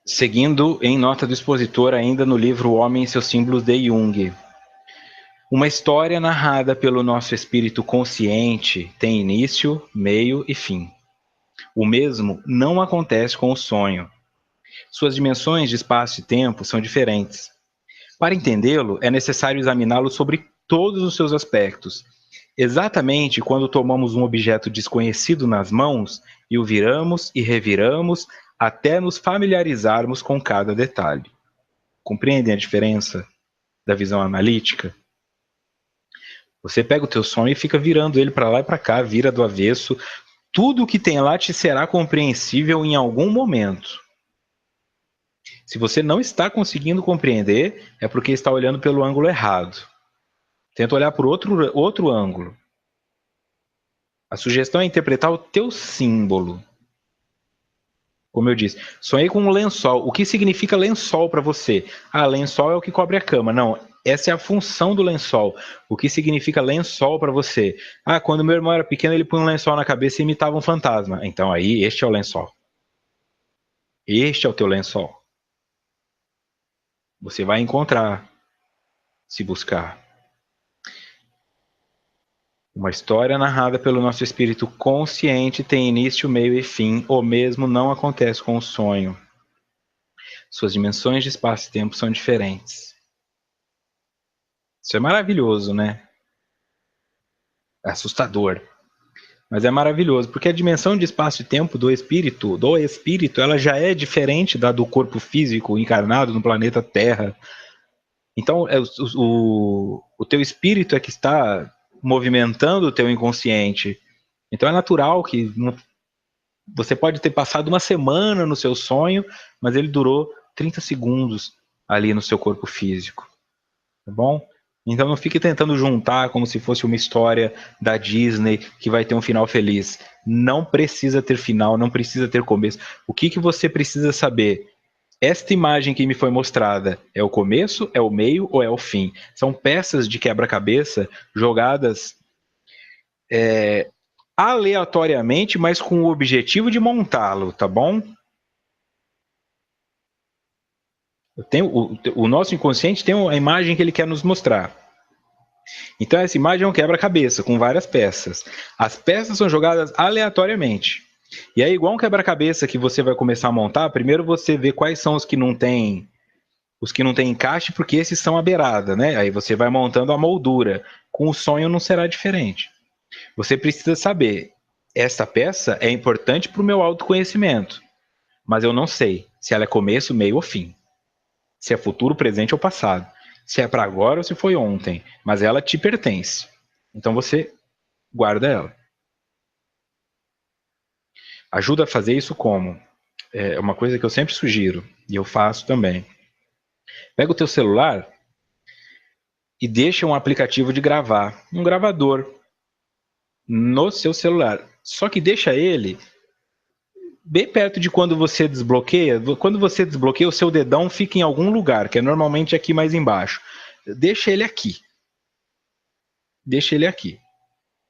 Seguindo em nota do expositor, ainda no livro O Homem e seus Símbolos de Jung. Uma história narrada pelo nosso espírito consciente tem início, meio e fim. O mesmo não acontece com o sonho. Suas dimensões de espaço e tempo são diferentes. Para entendê-lo, é necessário examiná-lo sobre todos os seus aspectos. Exatamente quando tomamos um objeto desconhecido nas mãos e o viramos e reviramos até nos familiarizarmos com cada detalhe. Compreendem a diferença da visão analítica? Você pega o teu sonho e fica virando ele para lá e para cá, vira do avesso. Tudo o que tem lá te será compreensível em algum momento. Se você não está conseguindo compreender, é porque está olhando pelo ângulo errado. Tenta olhar por outro ângulo. A sugestão é interpretar o teu símbolo. Como eu disse, sonhei com um lençol. O que significa lençol para você? Ah, lençol é o que cobre a cama. Não, essa é a função do lençol. O que significa lençol para você? Ah, quando meu irmão era pequeno, ele punha um lençol na cabeça e imitava um fantasma. Então aí, este é o lençol. Este é o teu lençol. Você vai encontrar, se buscar. Uma história narrada pelo nosso espírito consciente tem início, meio e fim. O mesmo não acontece com o sonho. Suas dimensões de espaço e tempo são diferentes. Isso é maravilhoso, né? É assustador. Mas é maravilhoso, porque a dimensão de espaço e tempo do espírito, ela já é diferente da do corpo físico encarnado no planeta Terra. Então, o teu espírito é que está movimentando o teu inconsciente. Então é natural que você pode ter passado uma semana no seu sonho, mas ele durou 30 segundos ali no seu corpo físico. Tá bom? Então não fique tentando juntar como se fosse uma história da Disney que vai ter um final feliz. Não precisa ter final, não precisa ter começo. O que você precisa saber? Esta imagem que me foi mostrada é o começo, é o meio ou é o fim? São peças de quebra-cabeça jogadas aleatoriamente, mas com o objetivo de montá-lo, tá bom? O nosso inconsciente tem a imagem que ele quer nos mostrar. Então essa imagem é um quebra-cabeça com várias peças. As peças são jogadas aleatoriamente. E é igual um quebra-cabeça que você vai começar a montar, primeiro você vê quais são os que não tem encaixe, porque esses são a beirada, né? Aí você vai montando a moldura. Com o sonho não será diferente. Você precisa saber, esta peça é importante para o meu autoconhecimento, mas eu não sei se ela é começo, meio ou fim. Se é futuro, presente ou passado. Se é para agora ou se foi ontem. Mas ela te pertence. Então você guarda ela. Ajuda a fazer isso como? É uma coisa que eu sempre sugiro, e eu faço também. Pega o teu celular e deixa um aplicativo de gravar, um gravador, no seu celular. Só que deixa ele bem perto de quando você desbloqueia, o seu dedão fica em algum lugar, que é normalmente aqui mais embaixo. Deixa ele aqui. Deixa ele aqui.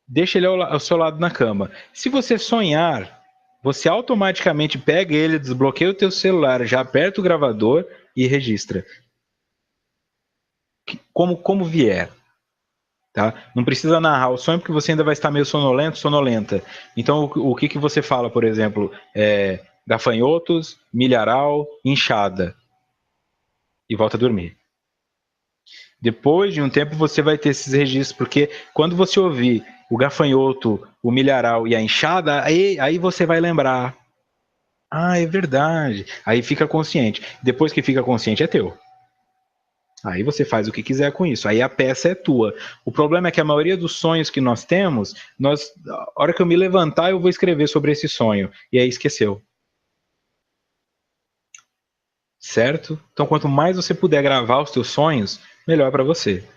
Deixa ele ao seu lado na cama. Se você sonhar, você automaticamente pega ele, desbloqueia o teu celular, já aperta o gravador e registra. Como vier. Tá? Não precisa narrar o sonho porque você ainda vai estar meio sonolento, sonolenta. Então, o que você fala, por exemplo, gafanhotos, milharal, inchada. E volta a dormir. Depois de um tempo você vai ter esses registros, porque quando você ouvir o gafanhoto, o milharal e a enxada, aí você vai lembrar. Ah, é verdade. Aí fica consciente. Depois que fica consciente é teu. Aí você faz o que quiser com isso. Aí a peça é tua. O problema é que a maioria dos sonhos que nós temos, a hora que eu me levantar, eu vou escrever sobre esse sonho. E aí esqueceu. Certo? Então, quanto mais você puder gravar os teus sonhos, melhor para você.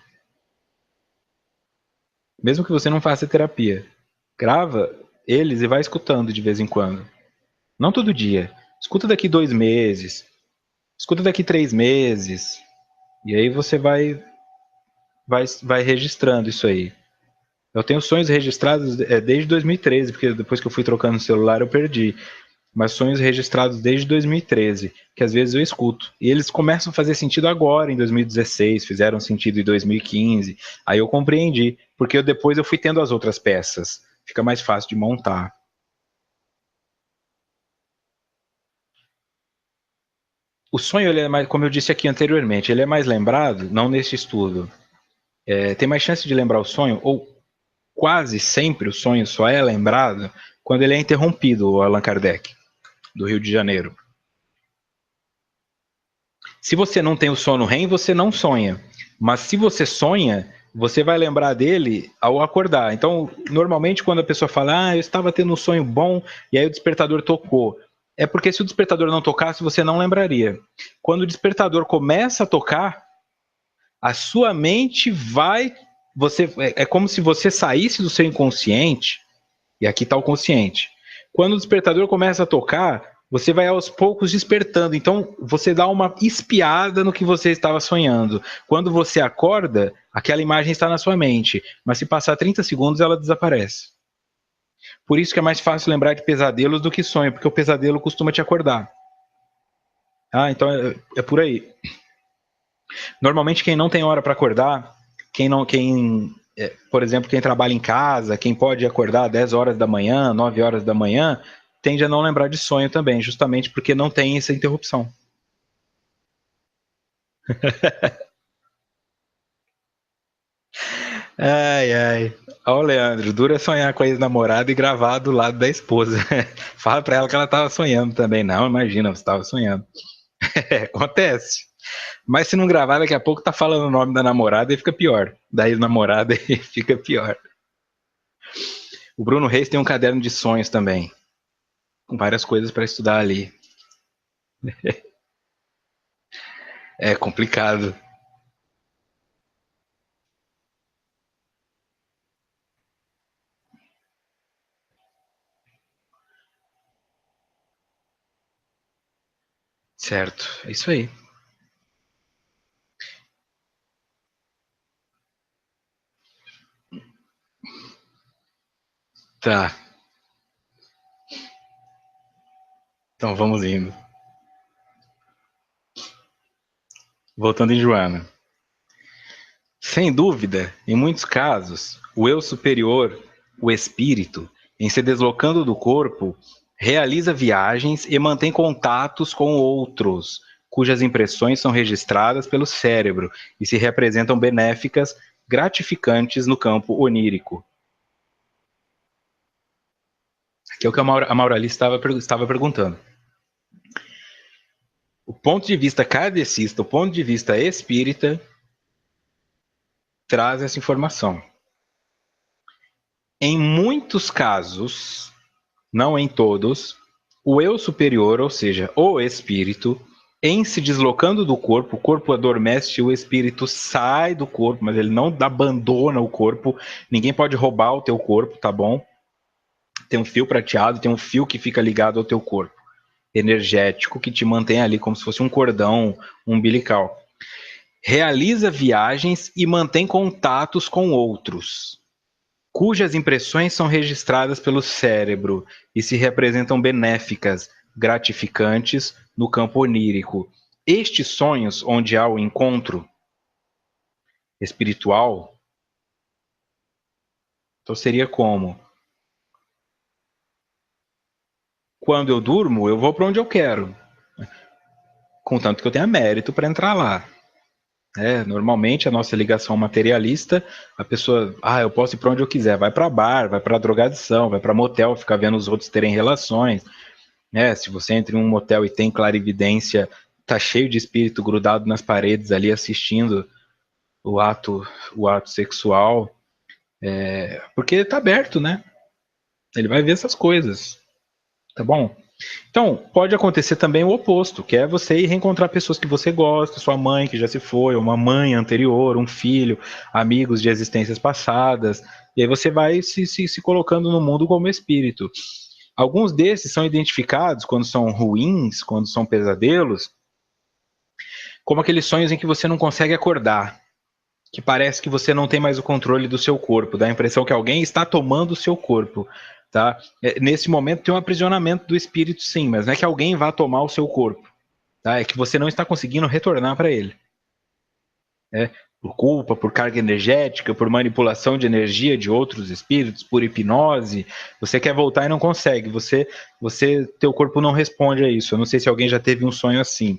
Mesmo que você não faça terapia, grava eles e vai escutando de vez em quando. Não todo dia. Escuta daqui 2 meses. Escuta daqui 3 meses. E aí você vai registrando isso aí. Eu tenho sonhos registrados desde 2013, porque depois que eu fui trocando o celular eu perdi. Mas sonhos registrados desde 2013, que às vezes eu escuto. E eles começam a fazer sentido agora, em 2016, fizeram sentido em 2015. Aí eu compreendi, porque depois eu fui tendo as outras peças. Fica mais fácil de montar. O sonho, ele é mais, como eu disse aqui anteriormente, ele é mais lembrado, não nesse estudo. Tem mais chance de lembrar o sonho, ou quase sempre o sonho só é lembrado quando ele é interrompido, o Allan Kardec, do Rio de Janeiro. Se você não tem o sono REM, você não sonha. Mas se você sonha, você vai lembrar dele ao acordar. Então, normalmente, quando a pessoa fala, eu estava tendo um sonho bom e aí o despertador tocou. É porque se o despertador não tocasse, você não lembraria. Quando o despertador começa a tocar, a sua mente vai. É como se você saísse do seu inconsciente, e aqui está o consciente. Quando o despertador começa a tocar, você vai aos poucos despertando. Então, você dá uma espiada no que você estava sonhando. Quando você acorda, aquela imagem está na sua mente. Mas se passar 30 segundos, ela desaparece. Por isso que é mais fácil lembrar de pesadelos do que sonho, porque o pesadelo costuma te acordar. Ah, então é por aí. Normalmente, quem não tem hora para acordar, por exemplo, quem trabalha em casa, quem pode acordar 10 horas da manhã, 9 horas da manhã, tende a não lembrar de sonho também, justamente porque não tem essa interrupção. Ai, ai. Ó, Leandro, dura sonhar com a ex-namorada e gravar do lado da esposa. Fala pra ela que ela tava sonhando também. Não, imagina, você tava sonhando. Acontece. Mas se não gravar, daqui a pouco tá falando o nome da namorada e fica pior. Da ex-namorada e fica pior. O Bruno Reis tem um caderno de sonhos também, com várias coisas para estudar ali. É complicado. Certo, é isso aí. Tá, então vamos indo. Voltando em Joana. Sem dúvida, em muitos casos, o eu superior, o espírito, em se deslocando do corpo, realiza viagens e mantém contatos com outros, cujas impressões são registradas pelo cérebro e se representam benéficas, gratificantes no campo onírico. Que é o que a Maurali estava perguntando. O ponto de vista kardecista, o ponto de vista espírita, traz essa informação. Em muitos casos, não em todos, o eu superior, ou seja, o espírito, em se deslocando do corpo, o corpo adormece, o espírito sai do corpo, mas ele não abandona o corpo, ninguém pode roubar o teu corpo, tá bom? Tem um fio prateado, tem um fio que fica ligado ao teu corpo, energético, que te mantém ali como se fosse um cordão umbilical. Realiza viagens e mantém contatos com outros, cujas impressões são registradas pelo cérebro e se representam benéficas, gratificantes no campo onírico. Estes sonhos, onde há o encontro espiritual, então seria como? Quando eu durmo, eu vou para onde eu quero, contanto que eu tenha mérito para entrar lá. Normalmente a nossa ligação materialista, a pessoa, eu posso ir para onde eu quiser, vai para bar, vai para drogadição, vai para motel, ficar vendo os outros terem relações. Se você entra em um motel e tem clarividência, tá cheio de espírito grudado nas paredes ali assistindo o ato sexual, porque tá aberto, né? Ele vai ver essas coisas, tá bom? Então, pode acontecer também o oposto, que é você ir reencontrar pessoas que você gosta, sua mãe que já se foi, uma mãe anterior, um filho, amigos de existências passadas, e aí você vai se colocando no mundo como espírito. Alguns desses são identificados quando são ruins, quando são pesadelos, como aqueles sonhos em que você não consegue acordar, que parece que você não tem mais o controle do seu corpo, dá a impressão que alguém está tomando o seu corpo. Tá? Nesse momento tem um aprisionamento do espírito, sim, mas não é que alguém vá tomar o seu corpo. Tá? É que você não está conseguindo retornar para ele. Por culpa, por carga energética, por manipulação de energia de outros espíritos, por hipnose. Você quer voltar e não consegue. Teu corpo não responde a isso. Eu não sei se alguém já teve um sonho assim,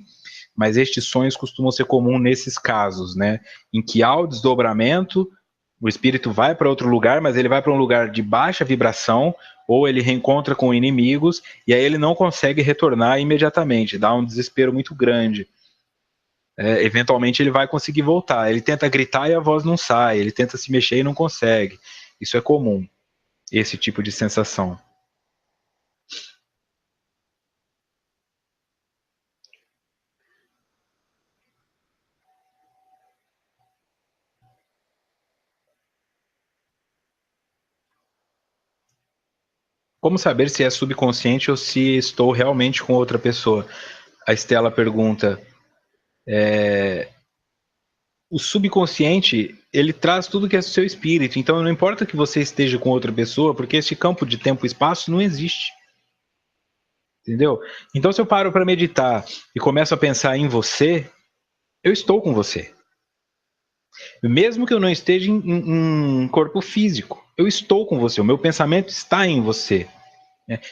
mas estes sonhos costumam ser comuns nesses casos, né? Em que há o desdobramento, o espírito vai para outro lugar, mas ele vai para um lugar de baixa vibração, ou ele reencontra com inimigos, e aí ele não consegue retornar imediatamente, dá um desespero muito grande. Eventualmente ele vai conseguir voltar, ele tenta gritar e a voz não sai, ele tenta se mexer e não consegue. Isso é comum, esse tipo de sensação. Como saber se é subconsciente ou se estou realmente com outra pessoa? A Estela pergunta. O subconsciente, ele traz tudo que é seu espírito. Então não importa que você esteja com outra pessoa, porque esse campo de tempo e espaço não existe. Entendeu? Então se eu paro para meditar e começo a pensar em você, eu estou com você. Mesmo que eu não esteja em corpo físico, eu estou com você. O meu pensamento está em você.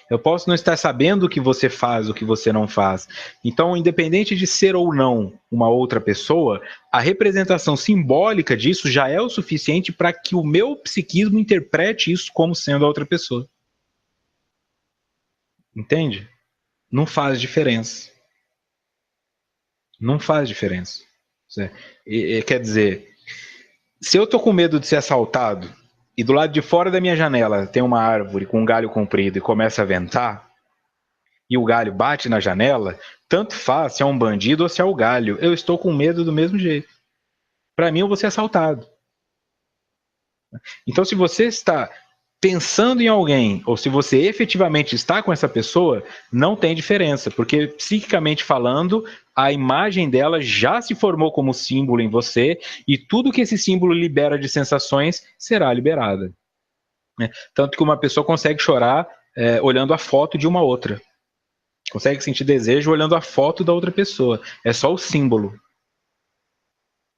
Eu posso não estar sabendo o que você faz, o que você não faz. Então, independente de ser ou não uma outra pessoa, a representação simbólica disso já é o suficiente para que o meu psiquismo interprete isso como sendo a outra pessoa. Entende? Não faz diferença. Não faz diferença. Quer dizer, se eu tô com medo de ser assaltado e do lado de fora da minha janela tem uma árvore com um galho comprido e começa a ventar, e o galho bate na janela, tanto faz se é um bandido ou se é o galho. Eu estou com medo do mesmo jeito. Para mim, eu vou ser assaltado. Então, se você está pensando em alguém, ou se você efetivamente está com essa pessoa, não tem diferença, porque psiquicamente falando, a imagem dela já se formou como símbolo em você, e tudo que esse símbolo libera de sensações será liberada. Tanto que uma pessoa consegue chorar olhando a foto de uma outra. Consegue sentir desejo olhando a foto da outra pessoa. É só o símbolo.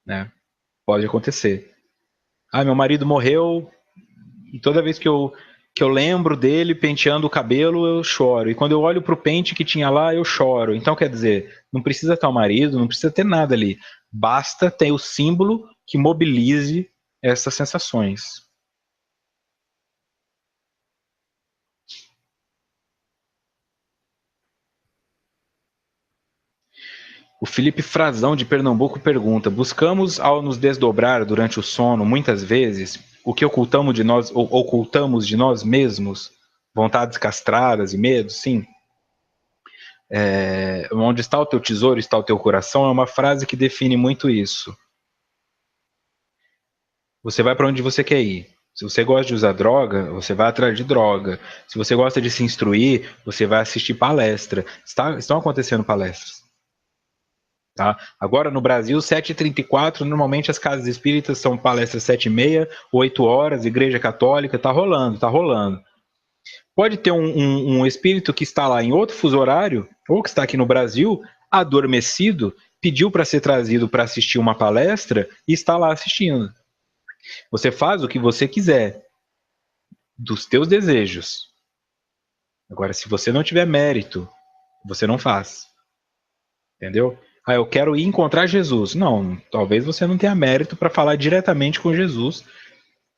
Né? Pode acontecer. Meu marido morreu e toda vez que eu lembro dele penteando o cabelo, eu choro. E quando eu olho para o pente que tinha lá, eu choro. Então, quer dizer, não precisa estar o marido, não precisa ter nada ali. Basta ter o símbolo que mobilize essas sensações. O Felipe Frazão, de Pernambuco, pergunta: buscamos, ao nos desdobrar durante o sono, muitas vezes, o que ocultamos de nós mesmos? Vontades castradas e medos? Sim. Onde está o teu tesouro, está o teu coração, é uma frase que define muito isso. Você vai para onde você quer ir. Se você gosta de usar droga, você vai atrás de droga. Se você gosta de se instruir, você vai assistir palestra. Estão acontecendo palestras. Tá? Agora, no Brasil, 7h34, normalmente as casas espíritas são palestras 7h30, 8 horas, igreja católica, tá rolando, tá rolando. Pode ter um espírito que está lá em outro fuso horário, ou que está aqui no Brasil, adormecido, pediu para ser trazido para assistir uma palestra e está lá assistindo. Você faz o que você quiser, dos teus desejos. Agora, se você não tiver mérito, você não faz. Entendeu? Ah, eu quero ir encontrar Jesus. Não, talvez você não tenha mérito para falar diretamente com Jesus,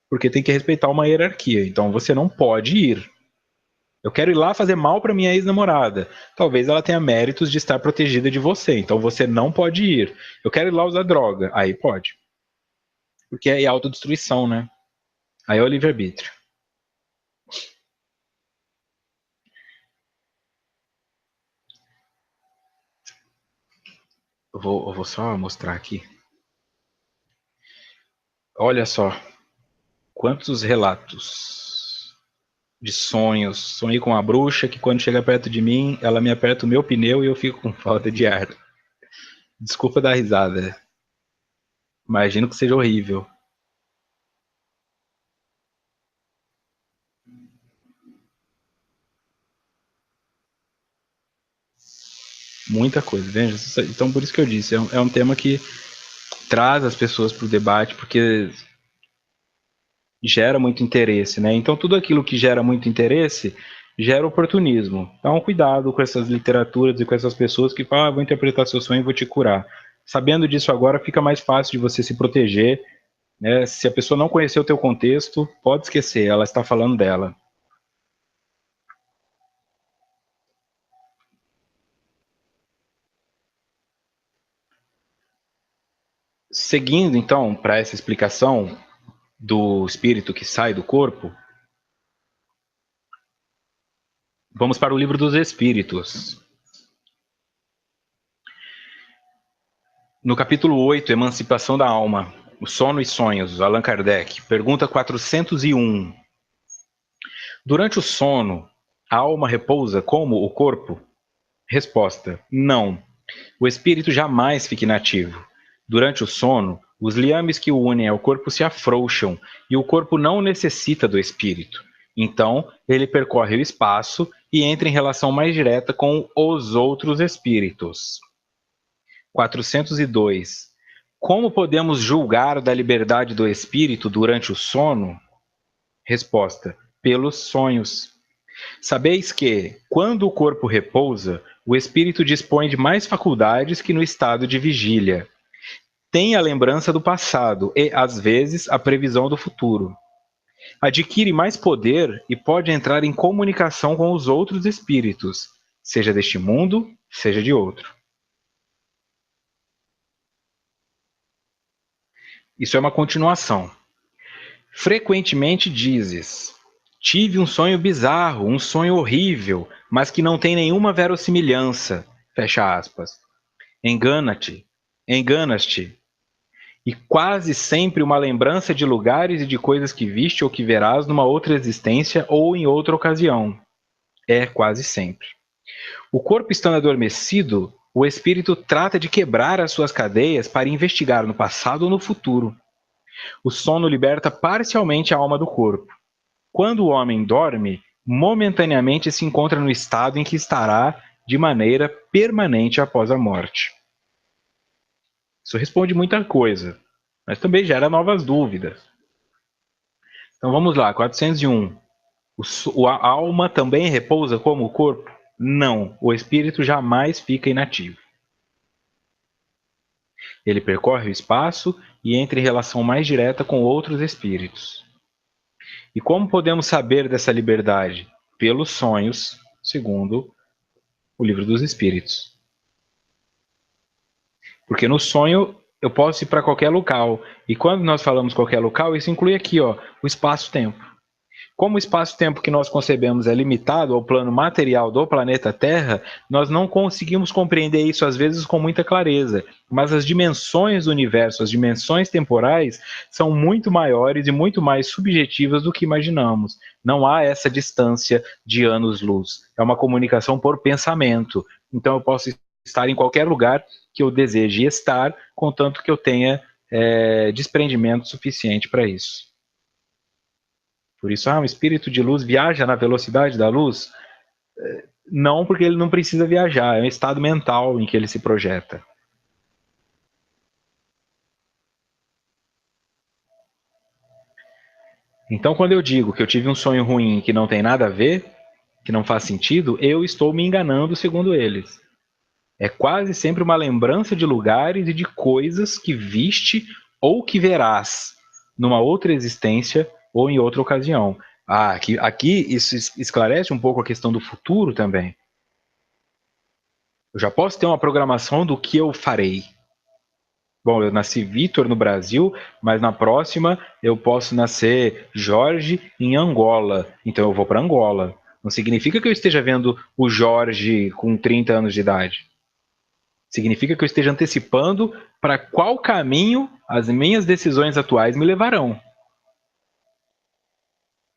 porque tem que respeitar uma hierarquia. Então você não pode ir. Eu quero ir lá fazer mal para minha ex-namorada. Talvez ela tenha méritos de estar protegida de você. Então você não pode ir. Eu quero ir lá usar droga. Aí pode. Porque é autodestruição, né? Aí é o livre-arbítrio. Eu vou só mostrar aqui. Olha só. Quantos relatos de sonhos. Sonhei com uma bruxa que quando chega perto de mim, ela me aperta o meu pneu e eu fico com falta de ar. Desculpa dar risada. Imagino que seja horrível. Muita coisa, veja. Então, por isso que eu disse, é um tema que traz as pessoas para o debate, porque gera muito interesse, né? Então, tudo aquilo que gera muito interesse gera oportunismo. Então, cuidado com essas literaturas e com essas pessoas que falam, vou interpretar seu sonho e vou te curar. Sabendo disso agora, fica mais fácil de você se proteger, né? Se a pessoa não conhecer o teu contexto, pode esquecer, ela está falando dela. Seguindo, então, para essa explicação do espírito que sai do corpo, vamos para o livro dos Espíritos. No capítulo 8, Emancipação da Alma, o sono e sonhos, Allan Kardec, pergunta 401. Durante o sono, a alma repousa como o corpo? Resposta: não. O espírito jamais fica inativo. Durante o sono, os liames que o unem ao corpo se afrouxam e o corpo não necessita do espírito. Então, ele percorre o espaço e entra em relação mais direta com os outros espíritos. 402. Como podemos julgar da liberdade do espírito durante o sono? Resposta: pelos sonhos. Sabeis que, quando o corpo repousa, o espírito dispõe de mais faculdades que no estado de vigília. Tem a lembrança do passado e, às vezes, a previsão do futuro. Adquire mais poder e pode entrar em comunicação com os outros espíritos, seja deste mundo, seja de outro. Isso é uma continuação. Frequentemente dizes: tive um sonho bizarro, um sonho horrível, mas que não tem nenhuma verossimilhança. Fecha aspas. Engana-te, enganas-te. E quase sempre uma lembrança de lugares e de coisas que viste ou que verás numa outra existência ou em outra ocasião. É quase sempre. O corpo estando adormecido, o espírito trata de quebrar as suas cadeias para investigar no passado ou no futuro. O sono liberta parcialmente a alma do corpo. Quando o homem dorme, momentaneamente se encontra no estado em que estará de maneira permanente após a morte. Isso responde muita coisa, mas também gera novas dúvidas. Então vamos lá, 401. A alma também repousa como o corpo? Não, o espírito jamais fica inativo. Ele percorre o espaço e entra em relação mais direta com outros espíritos. E como podemos saber dessa liberdade? Pelos sonhos, segundo o Livro dos Espíritos. Porque no sonho eu posso ir para qualquer local. E quando nós falamos qualquer local, isso inclui aqui, ó, o espaço-tempo. Como o espaço-tempo que nós concebemos é limitado ao plano material do planeta Terra, nós não conseguimos compreender isso às vezes com muita clareza. Mas as dimensões do universo, as dimensões temporais, são muito maiores e muito mais subjetivas do que imaginamos. Não há essa distância de anos-luz. É uma comunicação por pensamento. Então eu posso estar em qualquer lugar que eu deseje estar, contanto que eu tenha desprendimento suficiente para isso. Por isso, um espírito de luz viaja na velocidade da luz? Não, porque ele não precisa viajar, é um estado mental em que ele se projeta. Então, quando eu digo que eu tive um sonho ruim que não tem nada a ver, que não faz sentido, eu estou me enganando segundo eles. É quase sempre uma lembrança de lugares e de coisas que viste ou que verás numa outra existência ou em outra ocasião. Aqui isso esclarece um pouco a questão do futuro também. Eu já posso ter uma programação do que eu farei. Bom, eu nasci Vitor no Brasil, mas na próxima eu posso nascer Jorge em Angola. Então eu vou para Angola. Não significa que eu esteja vendo o Jorge com 30 anos de idade. Significa que eu esteja antecipando para qual caminho as minhas decisões atuais me levarão.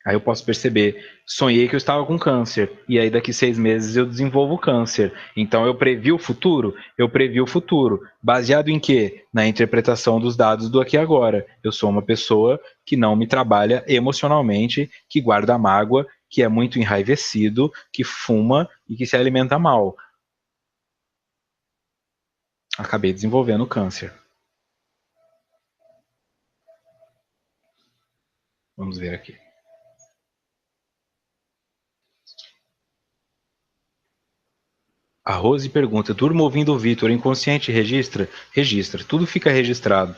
Aí eu posso perceber, sonhei que eu estava com câncer, e aí daqui 6 meses eu desenvolvo câncer. Então eu previ o futuro? Eu previ o futuro. Baseado em quê? Na interpretação dos dados do aqui e agora. Eu sou uma pessoa que não me trabalha emocionalmente, que guarda mágoa, que é muito enraivecido, que fuma e que se alimenta mal. Acabei desenvolvendo câncer. Vamos ver aqui. A Rose pergunta: durmo ouvindo o Vitor, inconsciente registra? Registra, tudo fica registrado.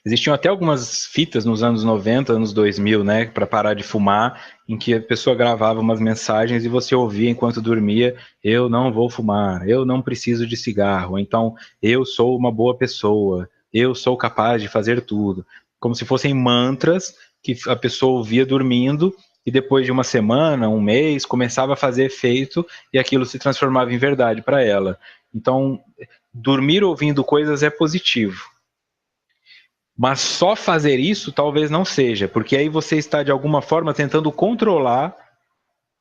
Existiam até algumas fitas nos anos 90, anos 2000, né, para parar de fumar, em que a pessoa gravava umas mensagens e você ouvia enquanto dormia: eu não vou fumar, eu não preciso de cigarro, então eu sou uma boa pessoa, eu sou capaz de fazer tudo. Como se fossem mantras que a pessoa ouvia dormindo e depois de uma semana, um mês, começava a fazer efeito e aquilo se transformava em verdade para ela. Então, dormir ouvindo coisas é positivo. Mas só fazer isso talvez não seja, porque aí você está de alguma forma tentando controlar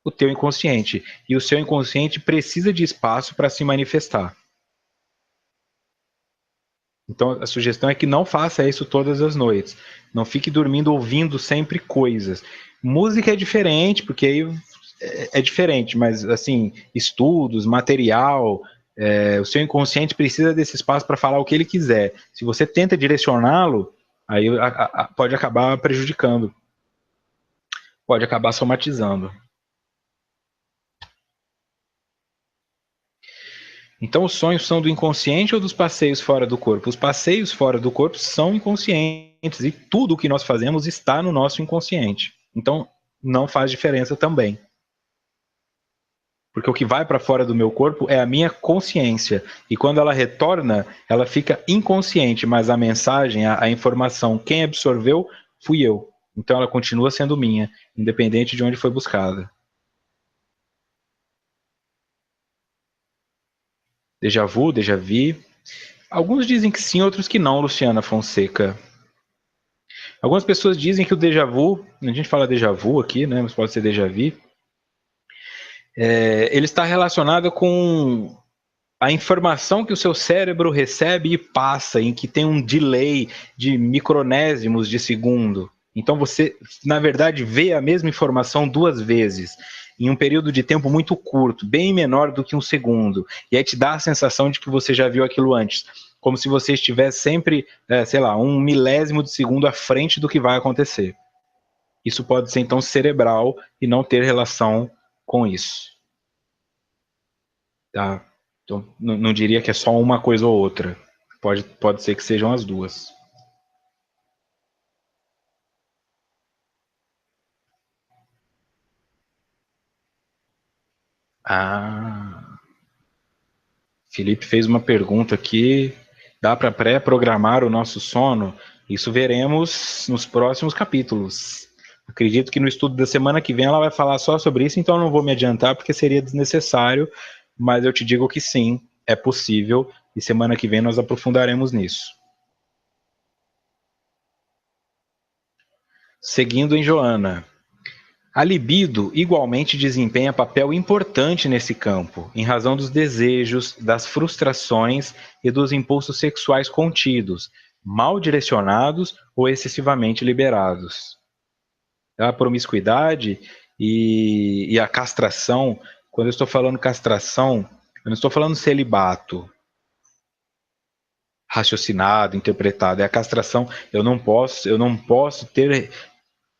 o teu inconsciente. E o seu inconsciente precisa de espaço para se manifestar. Então a sugestão é que não faça isso todas as noites. Não fique dormindo ouvindo sempre coisas. Música é diferente, porque aí é diferente, mas assim, estudos, material, o seu inconsciente precisa desse espaço para falar o que ele quiser. Se você tenta direcioná-lo, aí pode acabar prejudicando, pode acabar somatizando. Então, os sonhos são do inconsciente ou dos passeios fora do corpo? Os passeios fora do corpo são inconscientes e tudo o que nós fazemos está no nosso inconsciente. Então, não faz diferença também. Porque o que vai para fora do meu corpo é a minha consciência. E quando ela retorna, ela fica inconsciente, mas a mensagem, a informação, quem absorveu fui eu. Então ela continua sendo minha, independente de onde foi buscada. Déjà vu, déjà vu. Alguns dizem que sim, outros que não, Luciana Fonseca. Algumas pessoas dizem que o déjà vu, a gente fala déjà vu aqui, né, mas pode ser déjà vu, ele está relacionado com a informação que o seu cérebro recebe e passa, em que tem um delay de micronésimos de segundo. Então você, na verdade, vê a mesma informação 2 vezes, em um período de tempo muito curto, bem menor do que um segundo. E aí te dá a sensação de que você já viu aquilo antes. Como se você estivesse sempre, sei lá, 1 milésimo de segundo à frente do que vai acontecer. Isso pode ser, então, cerebral e não ter relação com isso. Tá? Então, não diria que é só uma coisa ou outra. Pode ser que sejam as duas. Ah, Felipe fez uma pergunta aqui. Dá para pré-programar o nosso sono? Isso veremos nos próximos capítulos. Acredito que no estudo da semana que vem ela vai falar só sobre isso, então eu não vou me adiantar porque seria desnecessário, mas eu te digo que sim, é possível, e semana que vem nós aprofundaremos nisso. Seguindo em Joana. A libido igualmente desempenha papel importante nesse campo, em razão dos desejos, das frustrações e dos impulsos sexuais contidos, mal direcionados ou excessivamente liberados. A promiscuidade e a castração, quando eu estou falando castração, eu não estou falando celibato, raciocinado, interpretado, é a castração. Eu não posso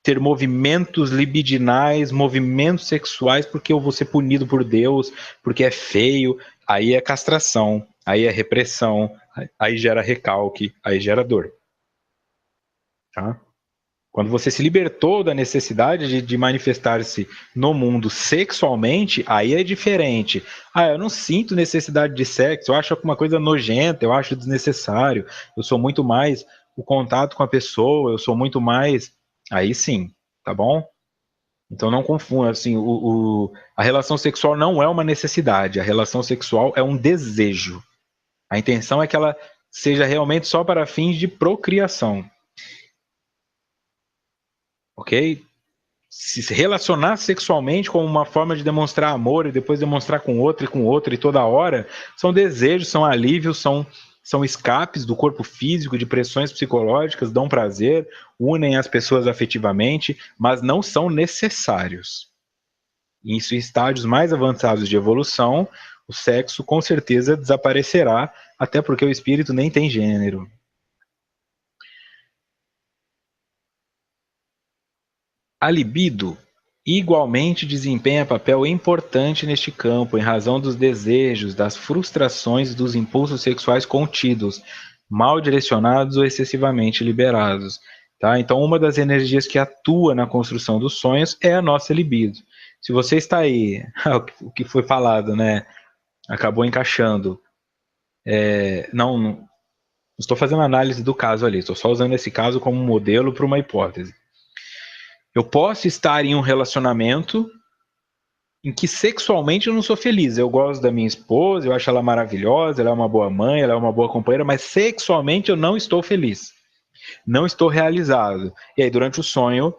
ter movimentos libidinais, movimentos sexuais, porque eu vou ser punido por Deus, porque é feio. Aí é castração, aí é repressão, aí gera recalque, aí gera dor. Tá? Quando você se libertou da necessidade de manifestar-se no mundo sexualmente, aí é diferente. Ah, eu não sinto necessidade de sexo, eu acho uma coisa nojenta, eu acho desnecessário, eu sou muito mais o contato com a pessoa, eu sou muito mais. Aí sim, tá bom? Então não confunda, assim, a relação sexual não é uma necessidade, a relação sexual é um desejo. A intenção é que ela seja realmente só para fins de procriação. Ok? Se relacionar sexualmente como uma forma de demonstrar amor e depois demonstrar com outro e toda hora, são desejos, são alívios, são escapes do corpo físico, de pressões psicológicas, dão prazer, unem as pessoas afetivamente, mas não são necessários. Isso em estágios mais avançados de evolução, o sexo com certeza desaparecerá, até porque o espírito nem tem gênero. A libido igualmente desempenha papel importante neste campo, em razão dos desejos, das frustrações e dos impulsos sexuais contidos, mal direcionados ou excessivamente liberados. Tá? Então, uma das energias que atua na construção dos sonhos é a nossa libido. Se você está aí, o que foi falado, né? Acabou encaixando. Não estou fazendo análise do caso ali, estou só usando esse caso como modelo para uma hipótese. Eu posso estar em um relacionamento em que sexualmente eu não sou feliz. Eu gosto da minha esposa, eu acho ela maravilhosa, ela é uma boa mãe, ela é uma boa companheira, mas sexualmente eu não estou feliz. Não estou realizado. E aí, durante o sonho,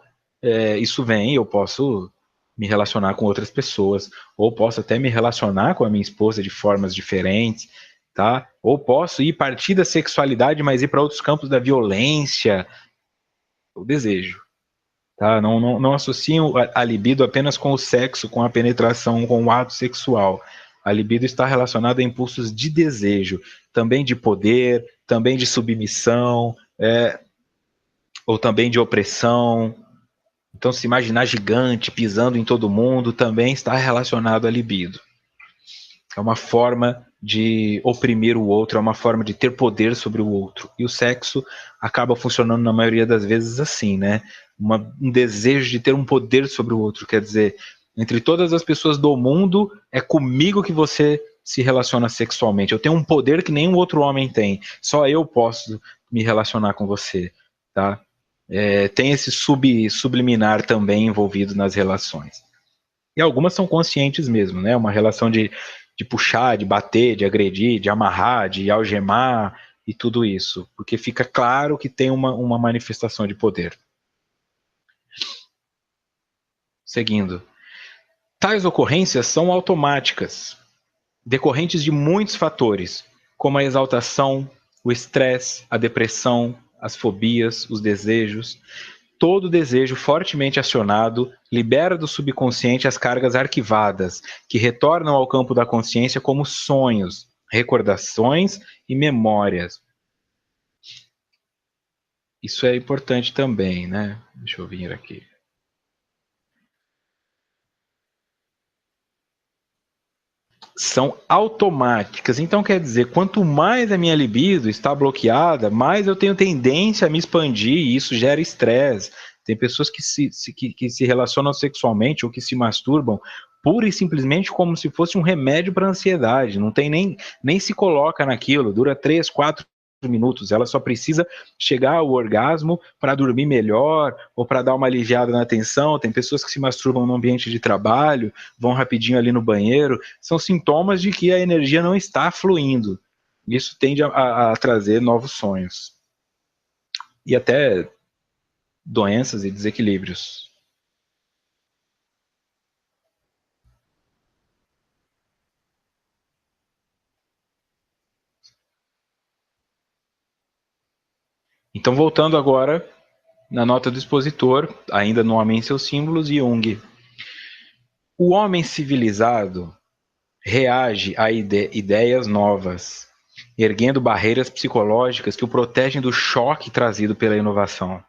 isso vem, eu posso me relacionar com outras pessoas, ou posso até me relacionar com a minha esposa de formas diferentes, tá? Ou posso ir partir da sexualidade, mas ir para outros campos da violência, o desejo. Tá? Não associem a libido apenas com o sexo, com a penetração, com o ato sexual. A libido está relacionada a impulsos de desejo, também de poder, também de submissão, ou também de opressão. Então, se imaginar gigante pisando em todo mundo também está relacionado à libido. É uma forma de oprimir o outro, é uma forma de ter poder sobre o outro. E o sexo acaba funcionando na maioria das vezes assim, né? Um desejo de ter um poder sobre o outro. Quer dizer, entre todas as pessoas do mundo, é comigo que você se relaciona sexualmente. Eu tenho um poder que nenhum outro homem tem. Só eu posso me relacionar com você, tá? Tem esse subliminar também envolvido nas relações. E algumas são conscientes mesmo, né? Uma relação de puxar, de bater, de agredir, de amarrar, de algemar e tudo isso. Porque fica claro que tem uma manifestação de poder. Seguindo. Tais ocorrências são automáticas, decorrentes de muitos fatores, como a exaltação, o estresse, a depressão, as fobias, os desejos. Todo desejo fortemente acionado libera do subconsciente as cargas arquivadas, que retornam ao campo da consciência como sonhos, recordações e memórias. Isso é importante também, né? Deixa eu vir aqui. São automáticas. Então, quer dizer, quanto mais a minha libido está bloqueada, mais eu tenho tendência a me expandir e isso gera estresse. Tem pessoas que se relacionam sexualmente ou que se masturbam pura e simplesmente como se fosse um remédio para a ansiedade. Não tem nem se coloca naquilo. Dura 3, 4 minutos, ela só precisa chegar ao orgasmo para dormir melhor ou para dar uma aliviada na tensão. Tem pessoas que se masturbam no ambiente de trabalho, vão rapidinho ali no banheiro, são sintomas de que a energia não está fluindo. Isso tende a trazer novos sonhos e até doenças e desequilíbrios. Então, voltando agora na nota do expositor, ainda no Homem e seus Símbolos, Jung. O homem civilizado reage a ideias novas, erguendo barreiras psicológicas que o protegem do choque trazido pela inovação.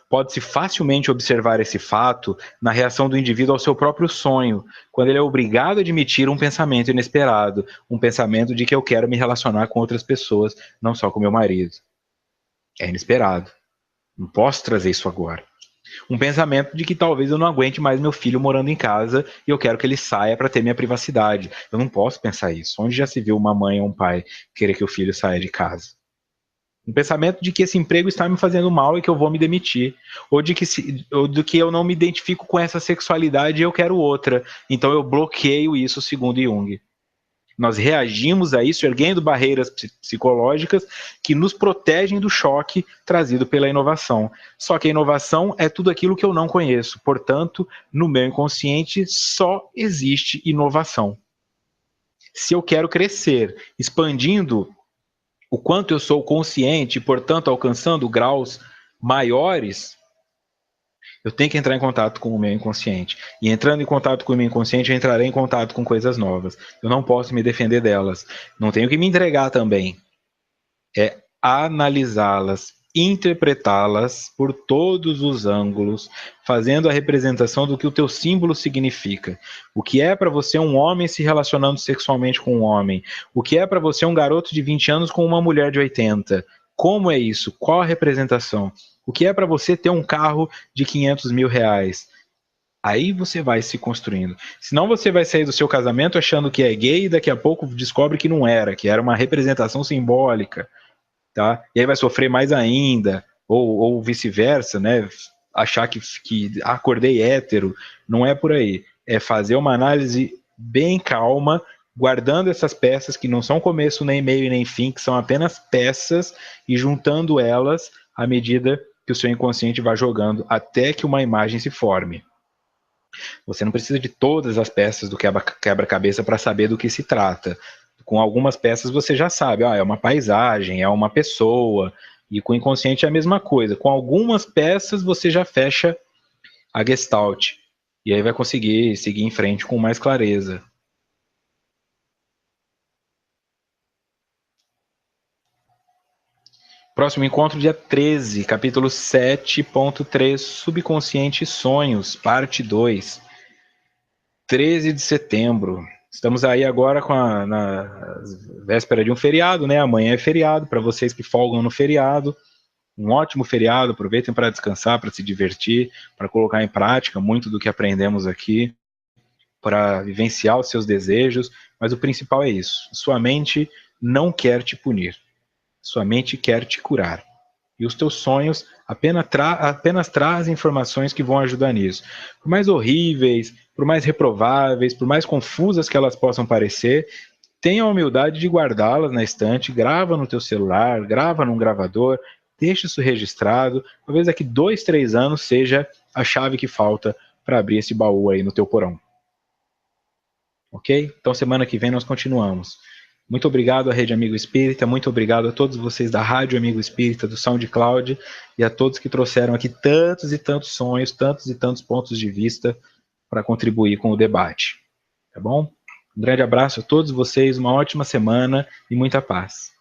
Pode-se facilmente observar esse fato na reação do indivíduo ao seu próprio sonho, quando ele é obrigado a admitir um pensamento inesperado, um pensamento de que eu quero me relacionar com outras pessoas, não só com meu marido. É inesperado. Não posso trazer isso agora. Um pensamento de que talvez eu não aguente mais meu filho morando em casa e eu quero que ele saia para ter minha privacidade. Eu não posso pensar isso. Onde já se viu uma mãe ou um pai querer que o filho saia de casa? Um pensamento de que esse emprego está me fazendo mal e que eu vou me demitir. Ou de que eu não me identifico com essa sexualidade e eu quero outra. Então eu bloqueio isso, segundo Jung. Nós reagimos a isso erguendo barreiras psicológicas que nos protegem do choque trazido pela inovação. Só que a inovação é tudo aquilo que eu não conheço. Portanto, no meu inconsciente só existe inovação. Se eu quero crescer, expandindo o quanto eu sou consciente, portanto, alcançando graus maiores, eu tenho que entrar em contato com o meu inconsciente. E entrando em contato com o meu inconsciente, eu entrarei em contato com coisas novas. Eu não posso me defender delas. Não tenho que me entregar também. É analisá-las, interpretá-las por todos os ângulos, fazendo a representação do que o teu símbolo significa. O que é para você um homem se relacionando sexualmente com um homem? O que é para você um garoto de 20 anos com uma mulher de 80? Como é isso? Qual a representação? O que é para você ter um carro de 500 mil reais? Aí você vai se construindo. Senão você vai sair do seu casamento achando que é gay e daqui a pouco descobre que não era, que era uma representação simbólica. Tá? E aí vai sofrer mais ainda, ou vice-versa, né? Achar que acordei hétero, não é por aí. É fazer uma análise bem calma, guardando essas peças que não são começo, nem meio, nem fim, que são apenas peças, e juntando elas à medida que o seu inconsciente vai jogando, até que uma imagem se forme. Você não precisa de todas as peças do quebra-cabeça para saber do que se trata. Com algumas peças você já sabe, é uma paisagem, é uma pessoa, e com o inconsciente é a mesma coisa. Com algumas peças você já fecha a gestalt, e aí vai conseguir seguir em frente com mais clareza. Próximo encontro, dia 13, capítulo 7.3, Subconsciente e Sonhos, parte 2. 13 de setembro. Estamos aí agora na véspera de um feriado, né? Amanhã é feriado, para vocês que folgam no feriado. Um ótimo feriado, aproveitem para descansar, para se divertir, para colocar em prática muito do que aprendemos aqui, para vivenciar os seus desejos, mas o principal é isso. Sua mente não quer te punir. Sua mente quer te curar. E os teus sonhos apenas trazem informações que vão ajudar nisso. Por mais horríveis, por mais reprováveis, por mais confusas que elas possam parecer, tenha a humildade de guardá-las na estante, grava no teu celular, grava num gravador, deixa isso registrado. Talvez daqui 2, 3 anos seja a chave que falta para abrir esse baú aí no teu porão. Ok? Então semana que vem nós continuamos. Muito obrigado à Rede Amigo Espírita, muito obrigado a todos vocês da Rádio Amigo Espírita, do SoundCloud, e a todos que trouxeram aqui tantos e tantos sonhos, tantos e tantos pontos de vista para contribuir com o debate. Tá bom? Um grande abraço a todos vocês, uma ótima semana e muita paz.